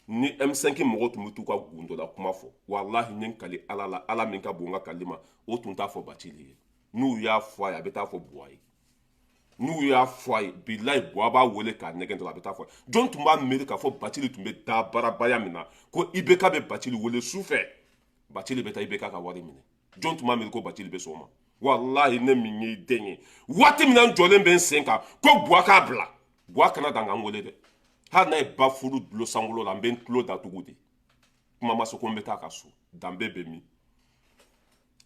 ni M5 mɔgɔw tun bɛ t'u ka gundola kuma fɔ walahi ni kali ala la ala min ka bon n ka kali ma o tun t'a fɔ Bacili ye n'u y'a fɔ a ye a bɛ taa fɔ Buwa ye n'u y'a fɔ a ye bilahi Buwa b'a wele k'a nɛgɛn dɔrɔn a bɛ taa fɔ jɔn tun b'a miiri k'a fɔ Bacili tun bɛ taa baarabaya min na ko IBK bɛ Bacili wele su fɛ Bacili bɛ taa IBK ka wari minɛ jɔn tun b'a miiri ko Bacili bɛ sɔn o ma walahi ne min y'i den ye waati min na n jɔlen bɛ n sen kan ko Buwa k'a bila Buwa kana dan k'an wele dɛ hali n'a ye ba furu dulo sankolo la n bɛ n tulo datugu de kuma ma se ko n bɛ taa ka so danbe bɛ min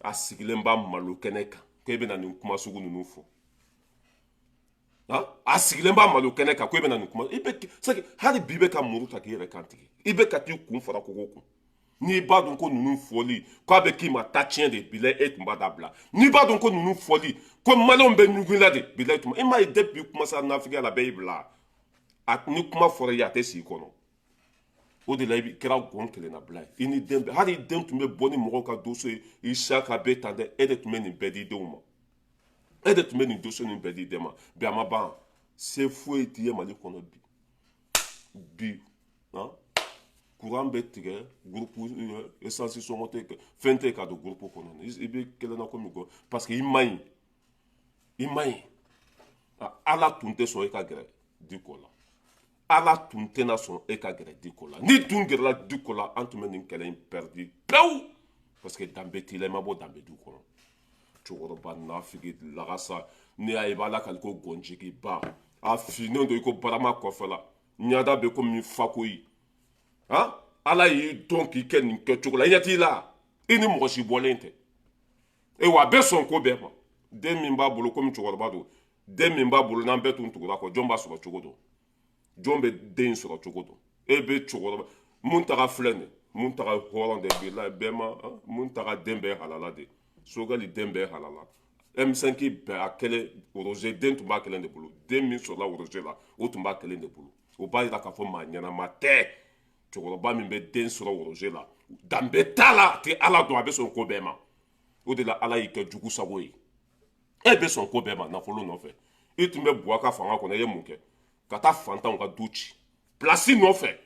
a sigilen b'a malo kɛnɛ kan ko e bɛna nin kuma sugu ninnu fɔ a sigilen b'a malo kɛnɛ kan ko e bɛna nin kuma hali bi bɛ ka muru ta k'i yɛrɛ kan tigɛ i bɛ ka t'i kun fara kogo kun n'i b'a dɔn ko ninnu fɔli k'a bɛ k'i ma ta tiɲɛ de bila e tun b'a dabila n'i b'a dɔn ko ninnu fɔli ko maliyɛnw bɛ ɲugun la de bila e tun e m'a ye depuis kuma sa nafigiya la bɛɛ y'i bila ni kuma fɔra i ye a tɛ sigi kɔnɔ o de la i kɛra gɔn kɛlɛnabila ye i ni den bɛɛ hali i den tun bɛ bɔ ni mɔgɔw ka doso ye Isaka bɛ tan dɛ e de tun bɛ nin bɛɛ di denw ma e de tun bɛ nin doso nin bɛɛ di den ma bi a ma ban se foyi t'i ye Mali kɔnɔ bi kuran bɛ tigɛ gurupu esansi sɔngɔ tɛ fɛn tɛ ka don gurupu kɔnɔ i bɛ kɛlɛ na komi gɔ parce que i man ɲi ala tun tɛ sɔn e ka gɛrɛ Diko la ala tun tɛna sɔn e ka gɛrɛ Diko la n'i tun gɛrɛla Diko la an tun bɛ nin kɛlɛ in pɛridi pewu parce que danbe t'i la i ma bɔ danbe du kɔnɔ cɛkɔrɔba nafigi lagasa n'i y'a ye i b'a la kali ko gɔnjigi ba a finnen don i ko barama kɔfɛla ɲada bɛ komi fakoyi ala y'i dɔn k'i kɛ nin kɛcogo la i ɲɛ t'i la i ni mɔgɔ si bɔlen tɛ wa a bɛ sɔn ko bɛɛ ma den min b'a bolo komi cɛkɔrɔba don den min b'a bolo n'an bɛɛ tun tugura kɔ jɔn b'a sɔrɔ cogo don jɔn bɛ den sɔrɔ cogo don e bɛ cɛkɔrɔba Muntaga filɛ nin Muntaga hɔrɔn de b'i la bɛɛ ma Muntaga den bɛɛ halala de Sogɛli den bɛɛ halala M5 bɛɛ a kɛlen Roger den tun b'a kelen de bolo den min sɔrɔla Roger la o tun b'a kelen de bolo o b'a yira k'a fɔ maa ɲɛnama tɛ cɛkɔrɔba min bɛ den sɔrɔ Roger la danbe t'a la a tɛ ala dɔn a bɛ sɔn ko bɛɛ ma o de la ala y'i kɛ jugu sago ye e bɛ sɔn ko bɛɛ ma nafolo nɔfɛ i tun bɛ Buwa ka fanga kɔnɔ i ye mun kɛ ka taa fantanw ka du ci plasi nɔfɛ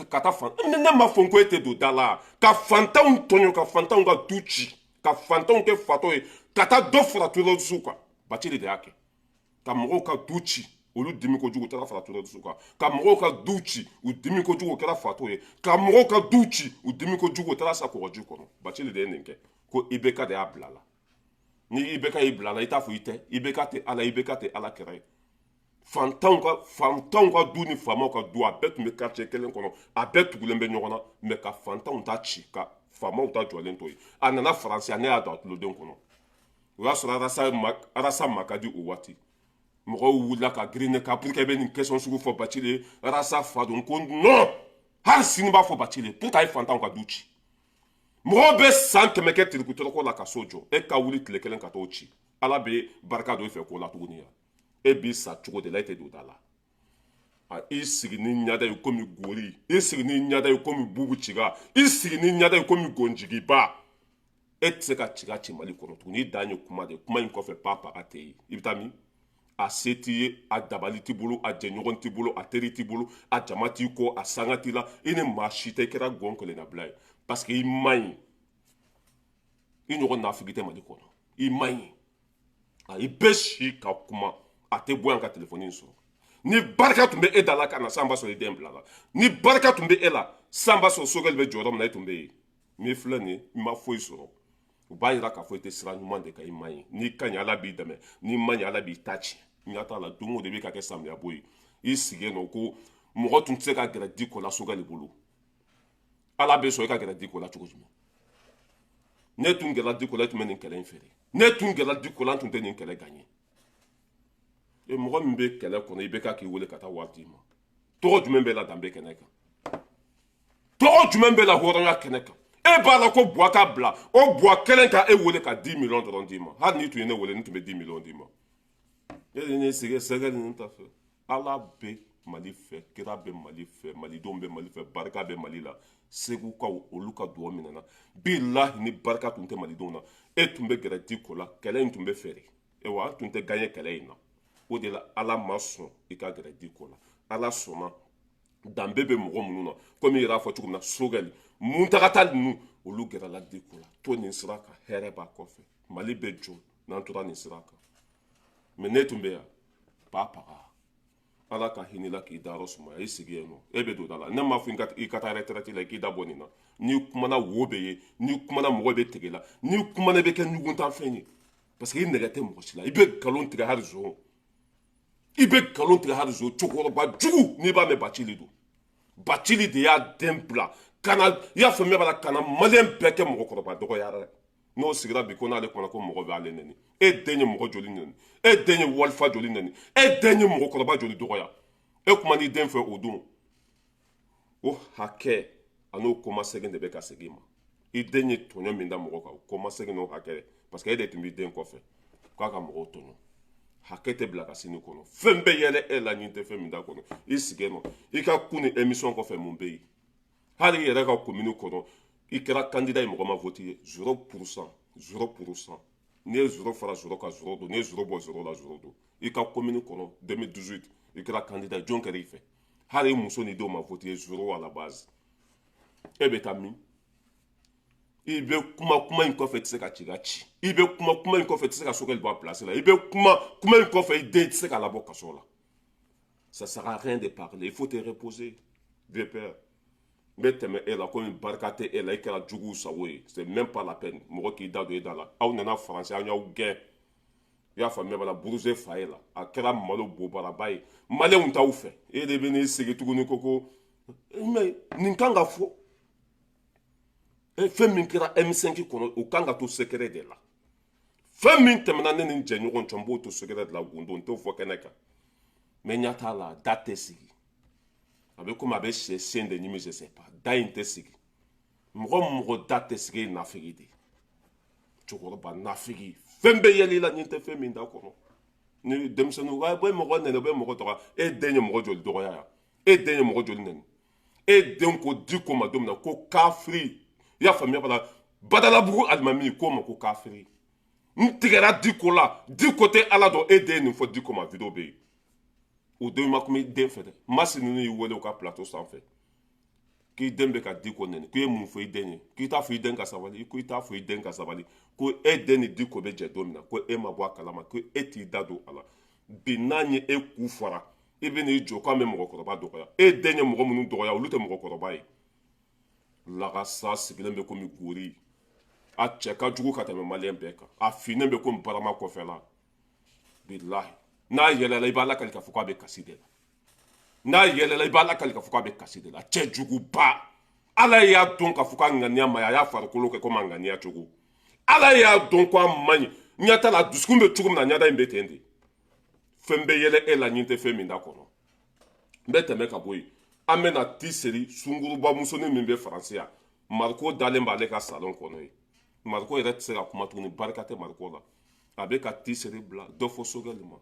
ka taa ne ma fɔ ko e tɛ don da la ka fantanw tɔɲɔ ka fantanw ka du ci ka fantanw kɛ fatɔ ye ka taa dɔ fara terroriste kan Bacili de y'a kɛ ka mɔgɔw ka du ci olu dimi kojugu u taara fara terroriste kan ka mɔgɔw ka du ci u dimi kojugu u kɛra fatɔ ye ka mɔgɔw ka du ci u dimi kojugu u taara sa kɔgɔji kɔnɔ Bacili de ye nin kɛ ko IBK de y'a bila la ni IBK y'i bila la i t'a fɔ i tɛ IBK tɛ ala IBK tɛ ala kɛra ye fantanw ka du ni faamaw ka du a bɛɛ tun bɛ quartier kelen kɔnɔ a bɛɛ tugulen bɛ ɲɔgɔn na mais ka fantanw ta ci ka faamaw ta jɔlen to yen a nana faransiya ne y'a don a tuloden kɔnɔ o y'a sɔrɔ Arasa Makadi o waati mɔgɔw wulila ka girin ne kan pour que i bɛ nin question sugu fɔ Bacili ye Arasa fa don ko non hali sini b'a fɔ Bacili pour que a ye fantanw ka du ci mɔgɔw bɛ san kɛmɛ kɛ tirikutɔrɔkɔ la ka so jɔ e ka wuli tile kelen ka t'o ci ala bɛ barika don i fɛ k'o la tuguni ya e b'i sa cogo de la e tɛ don da la i sigi ni ɲada ye komi gori i sigi ni ɲada ye komi bubu ciga i sigi ni ɲada ye komi gonjigiba e tɛ se ka ciga ci Mali kɔnɔ tuguni i dan ye kuma de kuma in kɔfɛ papa a tɛ yen i bɛ taa min a se t'i ye a dabali t'i bolo a jɛɲɔgɔn t'i bolo a teri t'i bolo a jama t'i kɔ a sanga t'i la i ni maa si tɛ i kɛra gɔn kelennabila ye parce que i man ɲi i ɲɔgɔn nafigi tɛ mali kɔnɔ i man ɲi i bɛ si ka kuma a tɛ bɔ yan ka telefɔni sɔrɔ ni barika tun bɛ e da la ka na san b'a sɔrɔ i den bila la ni barika tun bɛ e la san b'a sɔrɔ sogɛli bɛ jɔyɔrɔ min na e tun bɛ yen min filɛ nin ye i ma foyi sɔrɔ u b'a yira k'a fɔ i tɛ sira ɲuman de kan i man ɲi n'i ka ɲi ala b'i dɛmɛ n'i ma ɲi ala b'i ta ci ɲa t'a la don o de bɛ ka kɛ samiya bɔ ye i sigilen nɔ ko mɔgɔ tun tɛ se ka gɛrɛ di ko la sogɛli bolo ala bɛ sɔn i ka gɛrɛ di ko la cogo jumɛn ne tun gɛrɛla di ko la e tun bɛ nin kɛlɛ in feere ne tun gɛrɛla di ko la an tun tɛ nin kɛlɛ gaɲɛ mɔgɔ min bɛ kɛlɛ kɔnɔ i bɛ ka k'i wele ka taa wari d'i ma tɔgɔ jumɛn bɛ la danbe kɛnɛ kan tɔgɔ jumɛn bɛ la hɔrɔnya kɛnɛ kan e b'a la ko buwa ka bila o buwa kelen ka e wele ka 10 millions dɔrɔn d'i ma hali n'i tun ye ne wele ne tun bɛ 10 millions d'i ma e de ne sigi sɛgɛ ninnu ta fɛ ala bɛ mali fɛ kira bɛ mali fɛ malidenw bɛ mali fɛ barika bɛ mali la segu ka olu ka duwawu minɛna bilahi ni barika tun tɛ malidenw na e tun bɛ gɛrɛ di ko la kɛlɛ in tun bɛ feere wa an tun tɛ gaɲɛ kɛlɛ in na o de la ala ma sɔn i ka gɛrɛ di ko la ala sɔnna danbe bɛ mɔgɔ minnu na komi i yɛrɛ fɔ cogo min na sogɛli muntagata ninnu olu gɛrɛla di ko la to nin sira kan hɛrɛ b'a kɔfɛ mali bɛ jɔ n'an tora nin sira kan mɛ ne tun bɛ yan b'a paga ala ka hinɛ la k'i dayɔrɔ sumaya i sigi yen nɔ e bɛ don da la ne m'a fɔ i ka taa retraite la i k'i da bɔ nin na n'i kumana wo bɛ ye n'i kumana mɔgɔ bɛ tigɛ la n'i kumana i bɛ kɛ ɲuguntanfɛn ye parce que i nɛgɛ tɛ mɔgɔ si la i bɛ nkalon tigɛ hali zon i bɛ nkalon tigɛ hali zon cɛkɔrɔba jugu n'i b'a mɛn bacili don bacili de y'a den bila ka na i y'a faamuya b'a la ka na maliyɛn bɛɛ kɛ mɔgɔkɔrɔba dɔgɔyara n'o sigira bi ko n'ale kɔnɔ ko mɔgɔ b'ale neni e den ye mɔgɔ joli neni e den ye walifa joli neni e den ye mɔgɔkɔrɔba joli dɔgɔya e kuma n'i den fɛ o don o hakɛ an'o komasegin de bɛ ka segin ma i den ye tɔɲɔ min da mɔgɔ kan o komasegin n'o hakɛ parce que e de tun b'i den kɔfɛ k'a ka mɔgɔw tɔɲɔ hakɛ tɛ bila ka sini kɔnɔ fɛn bɛɛ yɛlɛ e la ɲin tɛ fɛn min da kɔnɔ i sigi nɔ i ka kun ni émission kɔfɛ mun bɛ yen hali i yɛrɛ ka commune kɔnɔ i kɛra candidat ye mɔgɔ ma voté ye 0% 0% n'i ye 0 fara 0 kan 0 don n'i ye 0 bɔ 0 la 0 don i ka commune kɔnɔ 2018 i kɛra candidat ye jɔn kɛra i fɛ hali i muso ni denw ma voté ye 0 à la base e bɛ taa min i bɛ kuma in kɔfɛ i tɛ se ka ci ka ci i bɛ kuma in kɔfɛ i tɛ se ka sogɛli bɔ a place la i bɛ kuma in kɔfɛ i den tɛ se ka labɔ kaso la ça sert à rien de parler il faut te reposer de peur n bɛ tɛmɛ e la komi barika tɛ e la i kɛra juguw sago ye c'est même pas la peine mɔgɔ k'i da don e da la aw nana faransi aw y'aw gɛn i y'a faamuya b'a la buruze fa ye la a kɛra malo bobaraba ye maliyɛnw t'aw fɛ e de bɛ n'i sigi tuguni ko mais nin kan ka fɔ fɛn min kɛra M5 kɔnɔ o kan ka to secret de la fɛn min tɛmɛna ne ni n jɛɲɔgɔn cɛ n b'o to secret de la gundo n t'o fɔ kɛnɛ kan mais ɲa t'a la da tɛ sigi a bɛ komi a bɛ sɛ sen de ɲimi je sais pas da in tɛ sigi mɔgɔ da tɛ sigi ye nafigi de cɛkɔrɔba nafigi fɛn bɛ yɛlɛ i la nin tɛ fɛn min da kɔnɔ ni denmisɛnninw wa bɛ mɔgɔ nɛnɛ bɛ mɔgɔ dɔgɔya e den ye mɔgɔ joli dɔgɔya yan e den ye mɔgɔ joli nɛni e den ko di ko ma don min na ko kafiri i y'a faamuya bala badalabugu alimami k'o ma ko kafiri n tigɛra diko la diko tɛ ala dɔn e den nin fɔ diko ma video bɛ yen o don ma kuma i den fɛ dɛ masi ninnu y'i wele u ka plateau sanfɛ k'i den bɛ ka diko nɛni k'i ye mun fɔ i den ye k'i t'a fɔ i den ka sabali ko i t'a fɔ i den ka sabali ko e den ni diko bɛ jɛ don min na ko e ma bɔ a kalama ko e t'i da don a la bi n'a ye e ku fara i bɛ n'i jɔ k'an bɛ mɔgɔkɔrɔba dɔgɔya e den ye mɔgɔ minnu dɔgɔya olu tɛ mɔgɔkɔrɔba ye lagasa sigilen bɛ komi gori a cɛ ka jugu ka tɛmɛ maliyɛn bɛɛ kan a finnen bɛ komi barama kɔfɛla bilahi n'a yɛlɛla i b'a lakali k'a fɔ k'a bɛ kasi de la n'a yɛlɛla i b'a lakali k'a fɔ k'a bɛ kasi de la cɛ juguba ala y'a dɔn k'a fɔ k'a ŋaniya ma ɲi a y'a farikolo kɛ komi a ŋaniya cogo ala y'a dɔn ko a man ɲi ɲɛta la dusukun bɛ cogo min na ɲɛda in bɛ ten de fɛn bɛ yɛlɛ e la ɲin tɛ fɛn min da kɔnɔ n bɛ tɛmɛ ka bɔ yen an bɛna ti seri sunguruba musonin min bɛ faransi yan mariko dalen b'ale ka salon kɔnɔ ye mariko yɛrɛ tɛ se ka kuma tuguni barika tɛ mariko la a bɛ ka ti seri bila dɔ fɔ sogɛli ma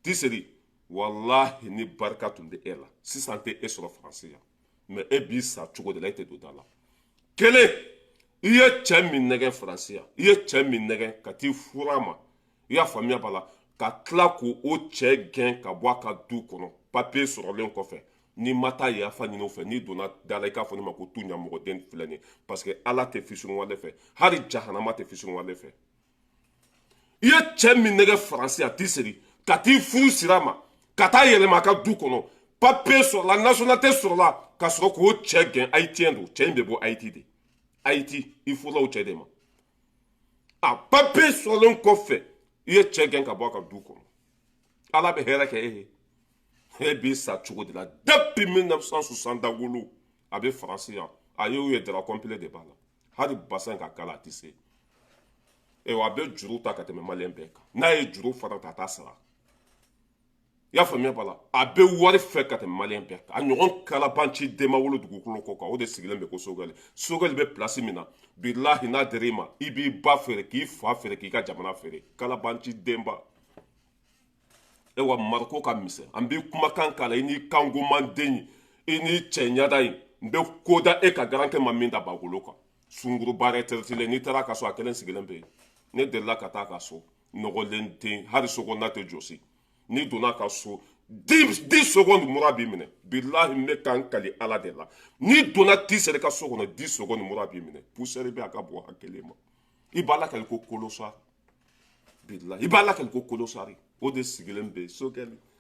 ti seri walahi ni barika tun bɛ e la sisan tɛ e sɔrɔ faransi yan mɛ e b'i sa cogo de la e tɛ don da la kelen i ye cɛ min nɛgɛn faransi yan i ye cɛ min nɛgɛn ka t'i furu a ma i y'a faamuya b'a la ka tila ko o cɛ gɛn ka bɔ a ka du kɔnɔ papiye sɔrɔlen kɔfɛ ni ma taa yafa ɲini o fɛ n'i donna da la i k'a fɔ ne ma ko tu ɲamɔgɔden filɛ nin ye parce que ala tɛ fisuruwale fɛ hali jahanama tɛ fisuruwale fɛ i ye cɛ min nɛgɛ faransi a t'i seri ka t'i furu sira ma ka taa yɛlɛma a ka du kɔnɔ papiye sɔrɔla nationalité sɔrɔla ka sɔrɔ k'o cɛ gɛn haïtien don cɛ in bɛ bɔ haïti de haïti i furula o cɛ de ma a papiye sɔrɔlen kɔfɛ i ye cɛ gɛn ka bɔ a ka du kɔnɔ ala bɛ hɛrɛ kɛ e ye e b'i sa cogo de la depuis 1967 a bɛ faransi yan a y'o ye dara complet de b'a la hali basan ka kala a tɛ se a bɛ juru ta ka tɛmɛ maliyɛn bɛɛ kan n'a ye juru fara ta a t'a sara i y'a faamuya b'a la a bɛ wari fɛ ka tɛmɛ maliyɛn bɛɛ kan a ɲɔgɔn kalaban ci den ma wolo dugukolo kɔ kan o de sigilen bɛ ko Sogɛli Sogɛli bɛ place min na bilahi n'a dir'i ma i b'i ba feere k'i fa feere k'i ka jamana feere kalaban ci denba wa mariko ka misɛn an b'i kumakan k'a la i n'i kangoman den i n'i cɛ ɲada in n bɛ ko da e ka garankɛ ma min da bagolo kan sunguruba retraitilen n'i taara a ka so a kelen sigilen bɛ yen ne delila ka taa a ka so nɔgɔlen den hali sokɔnɔna tɛ jɔsi n'i donna a ka so 10 secondes mura b'i minɛ bilahi n bɛ kan kali ala de la n'i donna ti sera ka so kɔnɔ 10 secondes mura b'i minɛ poussière bɛ a ka bɔ hakili ma i b'a la kali ko kolosari bilahi i b'a la kali ko kolosari o de sigilen bɛ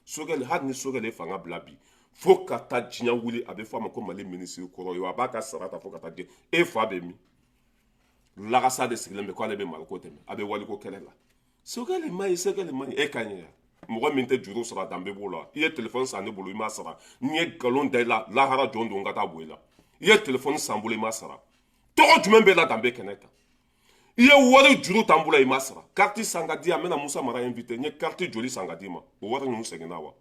Sogɛli hali ni Sogɛli ye fanga bila bi fo ka taa diɲɛ wuli a bɛ fɔ a ma ko Mali minisiri kɔrɔ ye a b'a ka sara ta fo ka taa di e fa bɛ min lagasa de sigilen bɛ k'ale bɛ Maliko dɛmɛ a bɛ waliko kɛlɛ la Sogɛli man ɲi e ka ɲi mɔgɔ min tɛ juru sara danbe b'o la i ye téléphone san ne bolo i m'a sara n'i ye nkalon da i la lahara jɔn don ka taa bɔ i la i ye téléphone san bolo i m'a sara tɔgɔ jumɛn b'e la danbe kɛnɛ kan i ye wari juru t'an bolo i m'a sara carte san ka di yan n bɛna Musa Mara invité n ye carte joli san ka d'i ma o wari ninnu seginna wa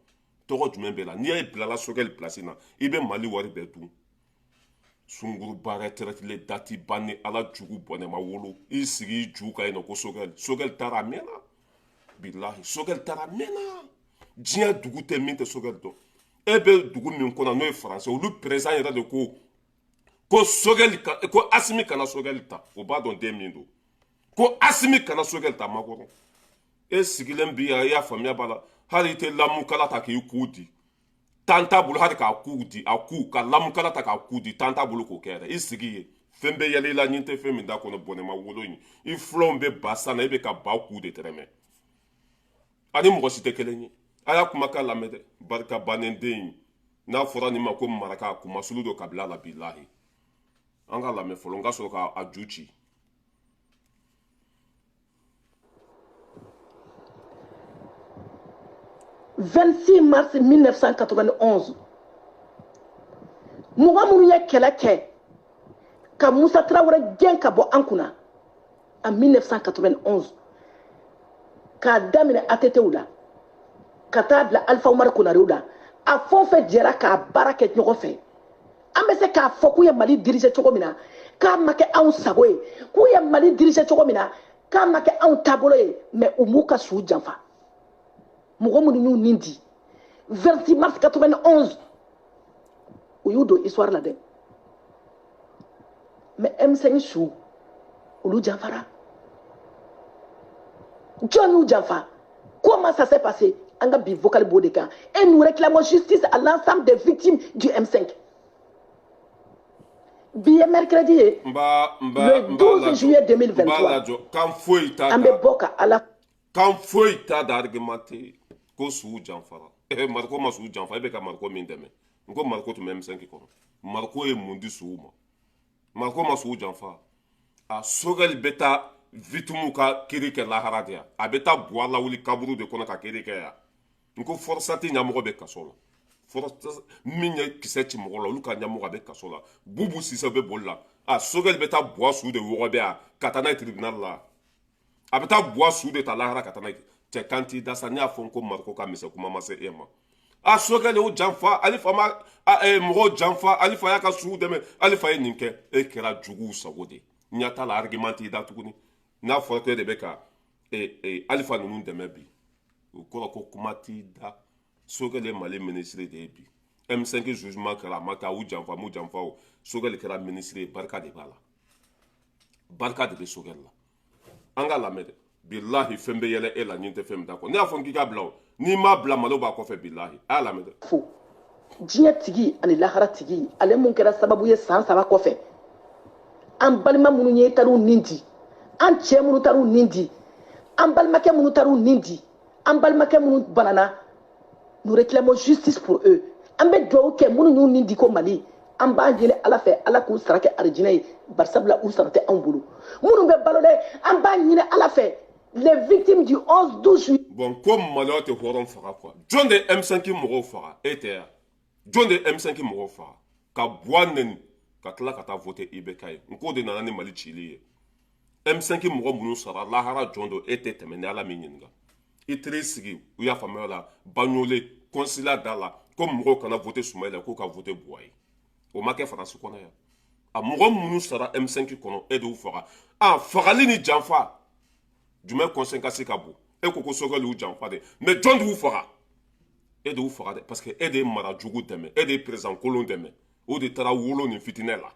tɔgɔ jumɛn b'e la n'i y'a bilala Sogɛli place na i bɛ Mali wari bɛɛ dun sunguruba retraitilen dati ban ni ala jugu bɔnɛ ma wolo i sigi i ju kan yen nɔ ko Sogɛli taara a mɛnna bilahi Sogɛli taara a mɛnna diɲɛ dugu tɛ min tɛ Sogɛli dɔn e bɛ dugu min kɔnɔ n'o ye faransɛ olu président yɛrɛ de ko Sogɛli ko Asimi kana Sogɛli ta o b'a dɔn den min don ko Asimi kana Sogɛli ta makɔrɔ e sigilen bi yan i y'a faamuya b'a la hali i tɛ lamukala ta k'i ku di tan t'a bolo hali k'a ku di a ku ka lamukala ta k'a ku di tan t'a bolo k'o kɛ yɛrɛ i sigi ye fɛn bɛ yɛlɛ i la ɲin tɛ fɛn min da kɔnɔ bɔnɛma wolo in i filanw bɛ ba san na i bɛ ka ba ku de tɛrɛmɛ ani mɔgɔ si tɛ kelen ye a y'a kumakan lamɛn dɛ barika bannen den in n'a fɔra nin ma ko maraka kumasulu dɔ kabila la bilahi an ka lamɛn fɔlɔ n ka sɔrɔ k'a ju ci 26 mars 1991 mɔgɔ minnu ye kɛlɛ kɛ ka Musa Traoré gɛn ka bɔ an kunna en 1991 k'a daminɛ ATTw la ka taa bila Alpha Umaru Konaré la a fɛn o fɛn jɛra k'a baara kɛ ɲɔgɔn fɛ an bɛ se k'a fɔ k'u ye Mali diriger cogo min na k'a ma kɛ anw sago ye k'u ye Mali diriger cogo min na k'a ma kɛ anw taabolo ye mais u m'u ka su janfa mɔgɔ minnu y'u nin di 26 mars 91 u y'u don histoire la dɛ mais M5 su olu janfara jɔn y'u janfa comment ça s'est passé an ka bi vocal b'o de kan et nous réclamons justice à l'ensemble des victimes du M5 bi ye mercredi ye le 12 juillet 2023 an bɛ bɔ ka ala kan foyi t'a da argumenté ko sugu janfara Mariko ma sugu janfa e bɛ ka Mariko min dɛmɛ n ko Mariko tun bɛ M5 kɔnɔ Mariko ye mun di sugu ma Mariko ma sugu janfa a Sogɛli bɛ taa victime ka kiri kɛ lahara de yan a bɛ taa buwa lawuli kaburu de kɔnɔ ka kiri kɛ yan n ko forosati ɲɛmɔgɔ bɛ kaso la min ye kisɛ ci mɔgɔ la olu ka ɲɛmɔgɔ a bɛ kaso la Bubu Sise bɛ boli la a Sogɛli bɛ taa buwa su de wɔgɔbɛ yan ka taa n'a ye tribunal la a bɛ taa buwa su de ta lahara ka taa n'a ye cɛ kan t'i da sa ne y'a fɔ ko Mariko ka misɛn kuma ma se e ma a Sogɛli o janfa Alifa ma mɔgɔw janfa Alifa y'a ka sugu dɛmɛ Alifa ye nin kɛ e kɛra juguw sago de ɲɛ t'a la argument t'i da tuguni n'a fɔra ko e de bɛ ka Alifa ninnu dɛmɛ bi o kɔrɔ ko kuma t'i da Sogɛli ye Mali ministre de ye bi M5 jugement kɛra a ma kɛ a y'u janfa m'u janfa o Sogɛli kɛra ministre ye barika de b'a la barika de bɛ Sogɛli la an ka lamɛn dɛ billahi fɛn bɛ yɛlɛ e la ɲin tɛ fɛn min da kɔ ne y'a fɔ n k'i ka bila o n'i m'a bila malo b'a kɔfɛ billahi a y'a lamɛn dɛ. fo diɲɛ tigi ani lahara tigi ale mun kɛra sababu ye san 3 kɔfɛ an balima minnu ye taru nin di an cɛ minnu taru nin di an balimakɛ minnu taru nin di an balimakɛ minnu banana nous réclamons justice pour eux an bɛ dugawu kɛ minnu y'u nin di ko Mali an b'a ɲini Ala fɛ Ala k'u sara kɛ arijinɛ ye barisabula u sara tɛ anw bolo minnu bɛ balo dɛ an b'a ɲini Ala fɛ les victimes du 11-12 juillet. Bon ko Malien tɛ hɔrɔn faga quoi jɔn de M5 mɔgɔw faga e tɛ yan jɔn de M5 mɔgɔw faga ka bɔ a nɛni ka tila ka taa voter IBK ye n k'o de nana ni Mali cili ye M5 mɔgɔ minnu sara lahara jɔn do e tɛ tɛmɛ ni Ala min ɲininka i teri sigi u y'a faamuya la Bagnolé consulat da la ko mɔgɔw kana voter Soumaïla k'u ka voter Buayi o ma kɛ Faransi kɔnɔ yan a mɔgɔ minnu sara M5 kɔnɔ e de y'u faga a fagali ni janfa jumɛn conséquence ka bon e ko Sogɛli y'u janfa de mais jɔn de y'u faga e de y'u faga de parce que e de ye mara jugu dɛmɛ e de ye président kolon dɛmɛ o de taara wolo ni fitinɛ la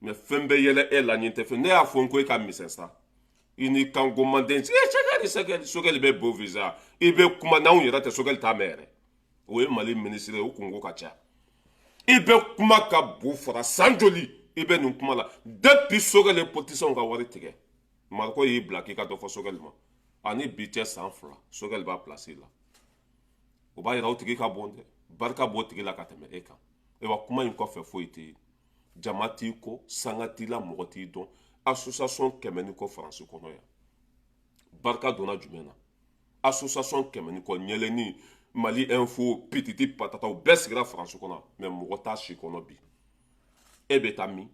mais fɛn bɛ yɛlɛ e la ɲin tɛ fɛn ne y'a fɔ n ko e ka misɛn sa i ni kanko manden Sogɛli bɛ beau visa i bɛ kuma n'anw yɛrɛ tɛ Sogɛli t'a mɛn yɛrɛ o ye Mali ministre ye o kungo ka ca i bɛ kuma ka bon fara san joli i bɛ nin kuma la depuis Sogɛli politiciens ka wari tigɛ Mariko y'i bila k'i ka dɔ fɔ Sogɛli ma ani bi cɛ san 2 Sogɛli b'a place la o b'a yira o tigi ka bon dɛ barika b'o tigi la ka tɛmɛ e kan e wa kuma in kɔfɛ foyi tɛ yen jama t'i kɔ sanga t'i la mɔgɔ t'i dɔn association 100 ni kɔ Faransi kɔnɔ yan barika donna jumɛn na association 100 ni kɔ ɲɛlɛnni Mali info pititi patata u bɛɛ sigira Faransi kɔnɔ mais mɔgɔ t'a si kɔnɔ bi e bɛ taa min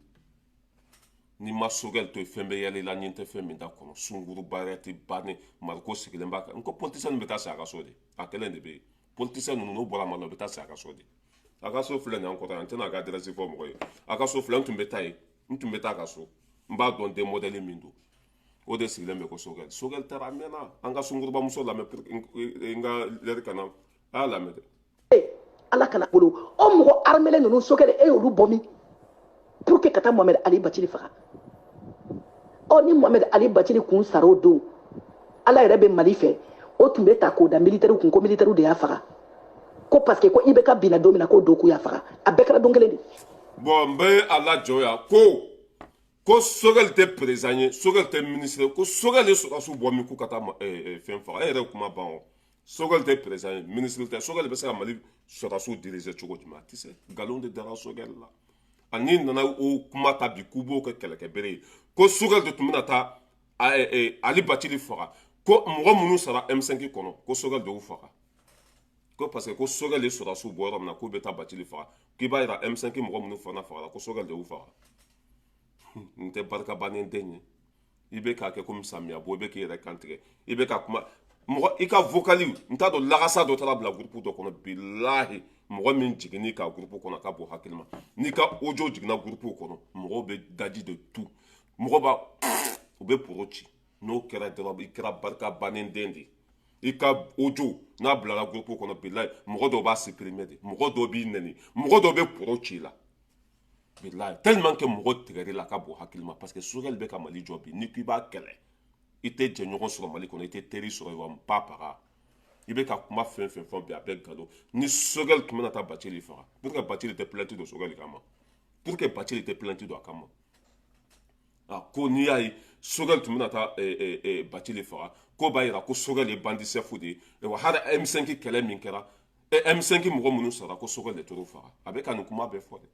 ni ma Sogɛli to fɛn bɛ yɛlɛ la ɲin tɛ fɛn min da kɔnɔ sunguru baara tɛ bannen Mariko sigilen b'a kan n ko politicien bɛ taa se a ka so de a kɛlen de bɛ yen politicien ninnu n'u bɔra Mali la u bɛ taa se a ka so de a ka so filɛ nin an kɔrɔ yan n tɛna a ka adresse fɔ mɔgɔ ye a ka so filɛ n tun bɛ taa yen n tun bɛ taa a ka so n b'a dɔn den modèle min don o de sigilen bɛ ko Sogɛli Sogɛli taara a mɛnna an ka sungurubamuso lamɛn n ka lɛri kana a y'a lamɛn dɛ. Ala kana bolo o mɔgɔ armelen ninnu Sogɛli e y'olu bɔ min pour que ka taa Mohamed Ali Bacili faga ni Mohamed Ali Bacili kun sara o don Ala yɛrɛ bɛ Mali fɛ o tun bɛ ta k'o da militaire kun ko militaire de y'a faga ko parce que ko IBK binna don min na k'o don k'u y'a faga a bɛɛ kɛra don kelen de. bon n bɛ a lajɔ yan ko Sogɛli tɛ président ye Sogɛli tɛ ministre ko Sogɛli ye sɔrɔdasiw bɔ min k'u ka taa fɛn faga e yɛrɛ kuma ban o Sogɛli tɛ président ye ministre tɛ Sogɛli bɛ se ka Mali sɔrɔdasiw diriger cogo jumɛn a tɛ se nkalon de dara Sogɛli la ani nana o kuma ta bi k'u b'o kɛ kɛlɛkɛbere ye ko Sogɛli de tun bɛna taa Ali Bacili faga ko mɔgɔ minnu sara M5 kɔnɔ ko Sogɛli de y'u faga ko parce que ko Sogɛli ye sɔrɔdasiw bɔ yɔrɔ min na k'u bɛ taa Bacili faga k'i b'a yira M5 mɔgɔ minnu fana fagara ko Sogɛli de y'u faga n tɛ barika bannen den ye i bɛ k'a kɛ komi samiya bɔ i bɛ k'i yɛrɛ kantigɛ i bɛ ka kuma mɔgɔ i ka vocali n t'a dɔn lagasa dɔ taara bila groupe dɔ kɔnɔ bilahi mɔgɔ min jiginni ka groupe kɔnɔ ka bon hakili ma n'i ka audio jiginna groupe kɔnɔ mɔgɔw bɛ daji de tu mɔgɔ b'a u bɛ poro ci n'o kɛra dɔrɔn i kɛra barika bannen den de i ka audio n'a bilala groupe kɔnɔ bilahi mɔgɔ dɔw b'a supprimer de mɔgɔ dɔw b'i nɛni mɔgɔ dɔw bɛ poro ci la bilahi tellement que mɔgɔ tigɛr'i la ka bon hakili ma parce que Sogɛli bɛ ka Mali jɔ bi n'i k'i b'a kɛlɛ i tɛ jɛɲɔgɔn sɔrɔ Mali kɔnɔ i tɛ teri sɔrɔ wa ba paga i bɛ ka kuma fɛn fɛn fɔ bi a bɛɛ nkalon ni Sogɛli tun bɛna taa Bacili faga pour que Bacili tɛ plainte don Sogɛli kama pour que Bacili tɛ plainte don a kama ko n'i y'a ye Sogɛli tun bɛna taa Bacili faga ko b'a yira ko Sogɛli ye bandit chef de ye wa hali M5 kɛlɛ min kɛra M5 mɔgɔ minnu sara ko Sogɛli de t'olu faga a bɛ ka nin kuma bɛɛ fɔ dɛ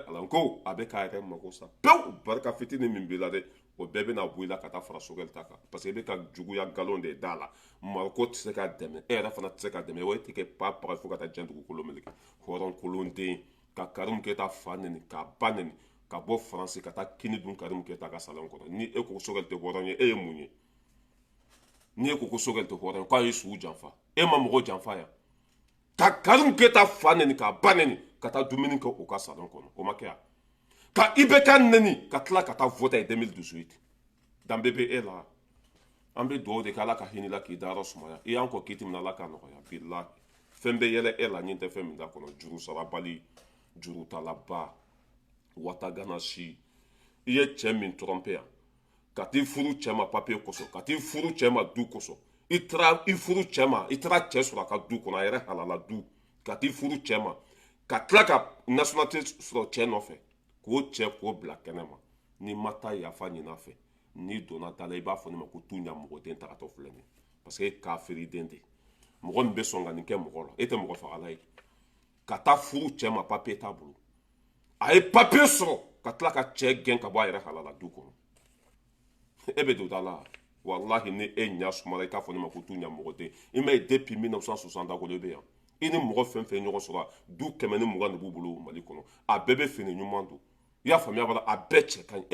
ala ko a bɛ k'a yɛrɛ mako sa pewu barika fitinin min b'i la dɛ o bɛɛ bɛna bɔ i la ka taa fara Sogɛli ta kan parce que i bɛ ka juguya nkalon de da la Mariko tɛ se ka dɛmɛ e yɛrɛ fana tɛ se ka dɛmɛ o tɛ kɛ pa paga fo ka taa diɲɛ dugukolo meleke hɔrɔn kolonden ka Karimu Keyita fa nɛni k'a ba nɛni ka bɔ Faransi ka taa kini dun Karimu Keyita ka salon kɔnɔ ni e ko Sogɛli tɛ hɔrɔn ye e ye mun ye ni e ko Sogɛli tɛ hɔrɔn ye k'a ye sugu janfa e ma mɔgɔ janfa yan ka Karimu Keyita fa nɛni k'a ba nɛni ka taa dumuni kɛ o ka salon kɔnɔ o ma kɛ yan ka IBK nɛni ka tila ka taa voter 2018 danbe bɛ e la an bɛ dugawu de kɛ Ala ka hinɛ la k'i dayɔrɔ sumaya i y'an kɔ kiti min na Ala k'a nɔgɔya bilahi fɛn bɛ yɛlɛ e la ɲin tɛ fɛn min da kɔnɔ juru sarabali juru talaba watagana si i ye cɛ min tromper yan ka t'i furu cɛ ma papiye kosɔn ka t'i furu cɛ ma du kosɔn i furu cɛ ma i taara cɛ sɔrɔ a ka du kɔnɔ a yɛrɛ halala du ka t'i furu cɛ ma ka tila ka nationalité sɔrɔ cɛ nɔfɛ k'o cɛ k'o bila kɛnɛ ma n'i ma taa yafa ɲini a fɛ n'i donna da la i b'a fɔ ne ma ko tu ɲa mɔgɔ den tagatɔ filɛ nin parce que e kafiri den de mɔgɔ min bɛ sɔn ka nin kɛ mɔgɔ la e tɛ mɔgɔ fagala ye ka taa furu cɛ ma papiye t'a bolo a ye papiye sɔrɔ ka tila ka cɛ gɛn ka bɔ a yɛrɛ halala du kɔnɔ e bɛ don da la walahi ni e ɲa sumala i k'a fɔ ne ma ko tu ɲa mɔgɔ den i ma ye depuis 1960 da kɔnɔ i bɛ yan i ni mɔgɔ fɛn fɛn ɲɔgɔn sɔrɔ du 120 de b'u bolo Mali kɔnɔ a bɛɛ bɛ fini ɲuman don i y'a faamuya bala a bɛɛ cɛ ka ɲi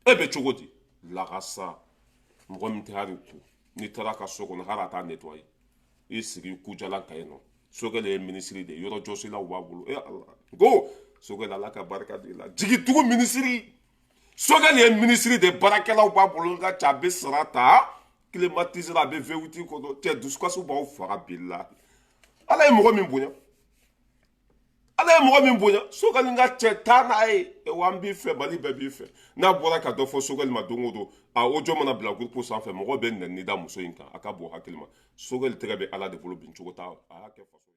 e bɛ cogo di lagasa mɔgɔ min tɛ hali ku n'i taara a ka so kɔnɔ hali a t'a nettoyer i sigi kujalan ka yen nɔ Sogɛli ye minisiri de ye yɔrɔ jɔsilaw b'a bolo e ala ko Sogɛli ala ka barika de la jigitugu minisiri Sogɛli ye minisiri de baarakɛlaw b'a bolo nka cɛ a bɛ sara ta climatiseur a bɛ V8 kɔnɔ cɛ dusukasi b'aw faga bila ala ye mɔgɔ min bonya Sogɛli ka cɛ taa n'a ye wa an b'i fɛ Mali bɛɛ b'i fɛ n'a bɔra ka dɔ fɔ Sogɛli ma don o don o jɔ mana bila groupe sanfɛ mɔgɔ bɛ nɛni da muso in kan a ka bɔ hakili ma Sogɛli tɛgɛ bɛ ala de bolo bin cogo t'a a y'a kɛ faso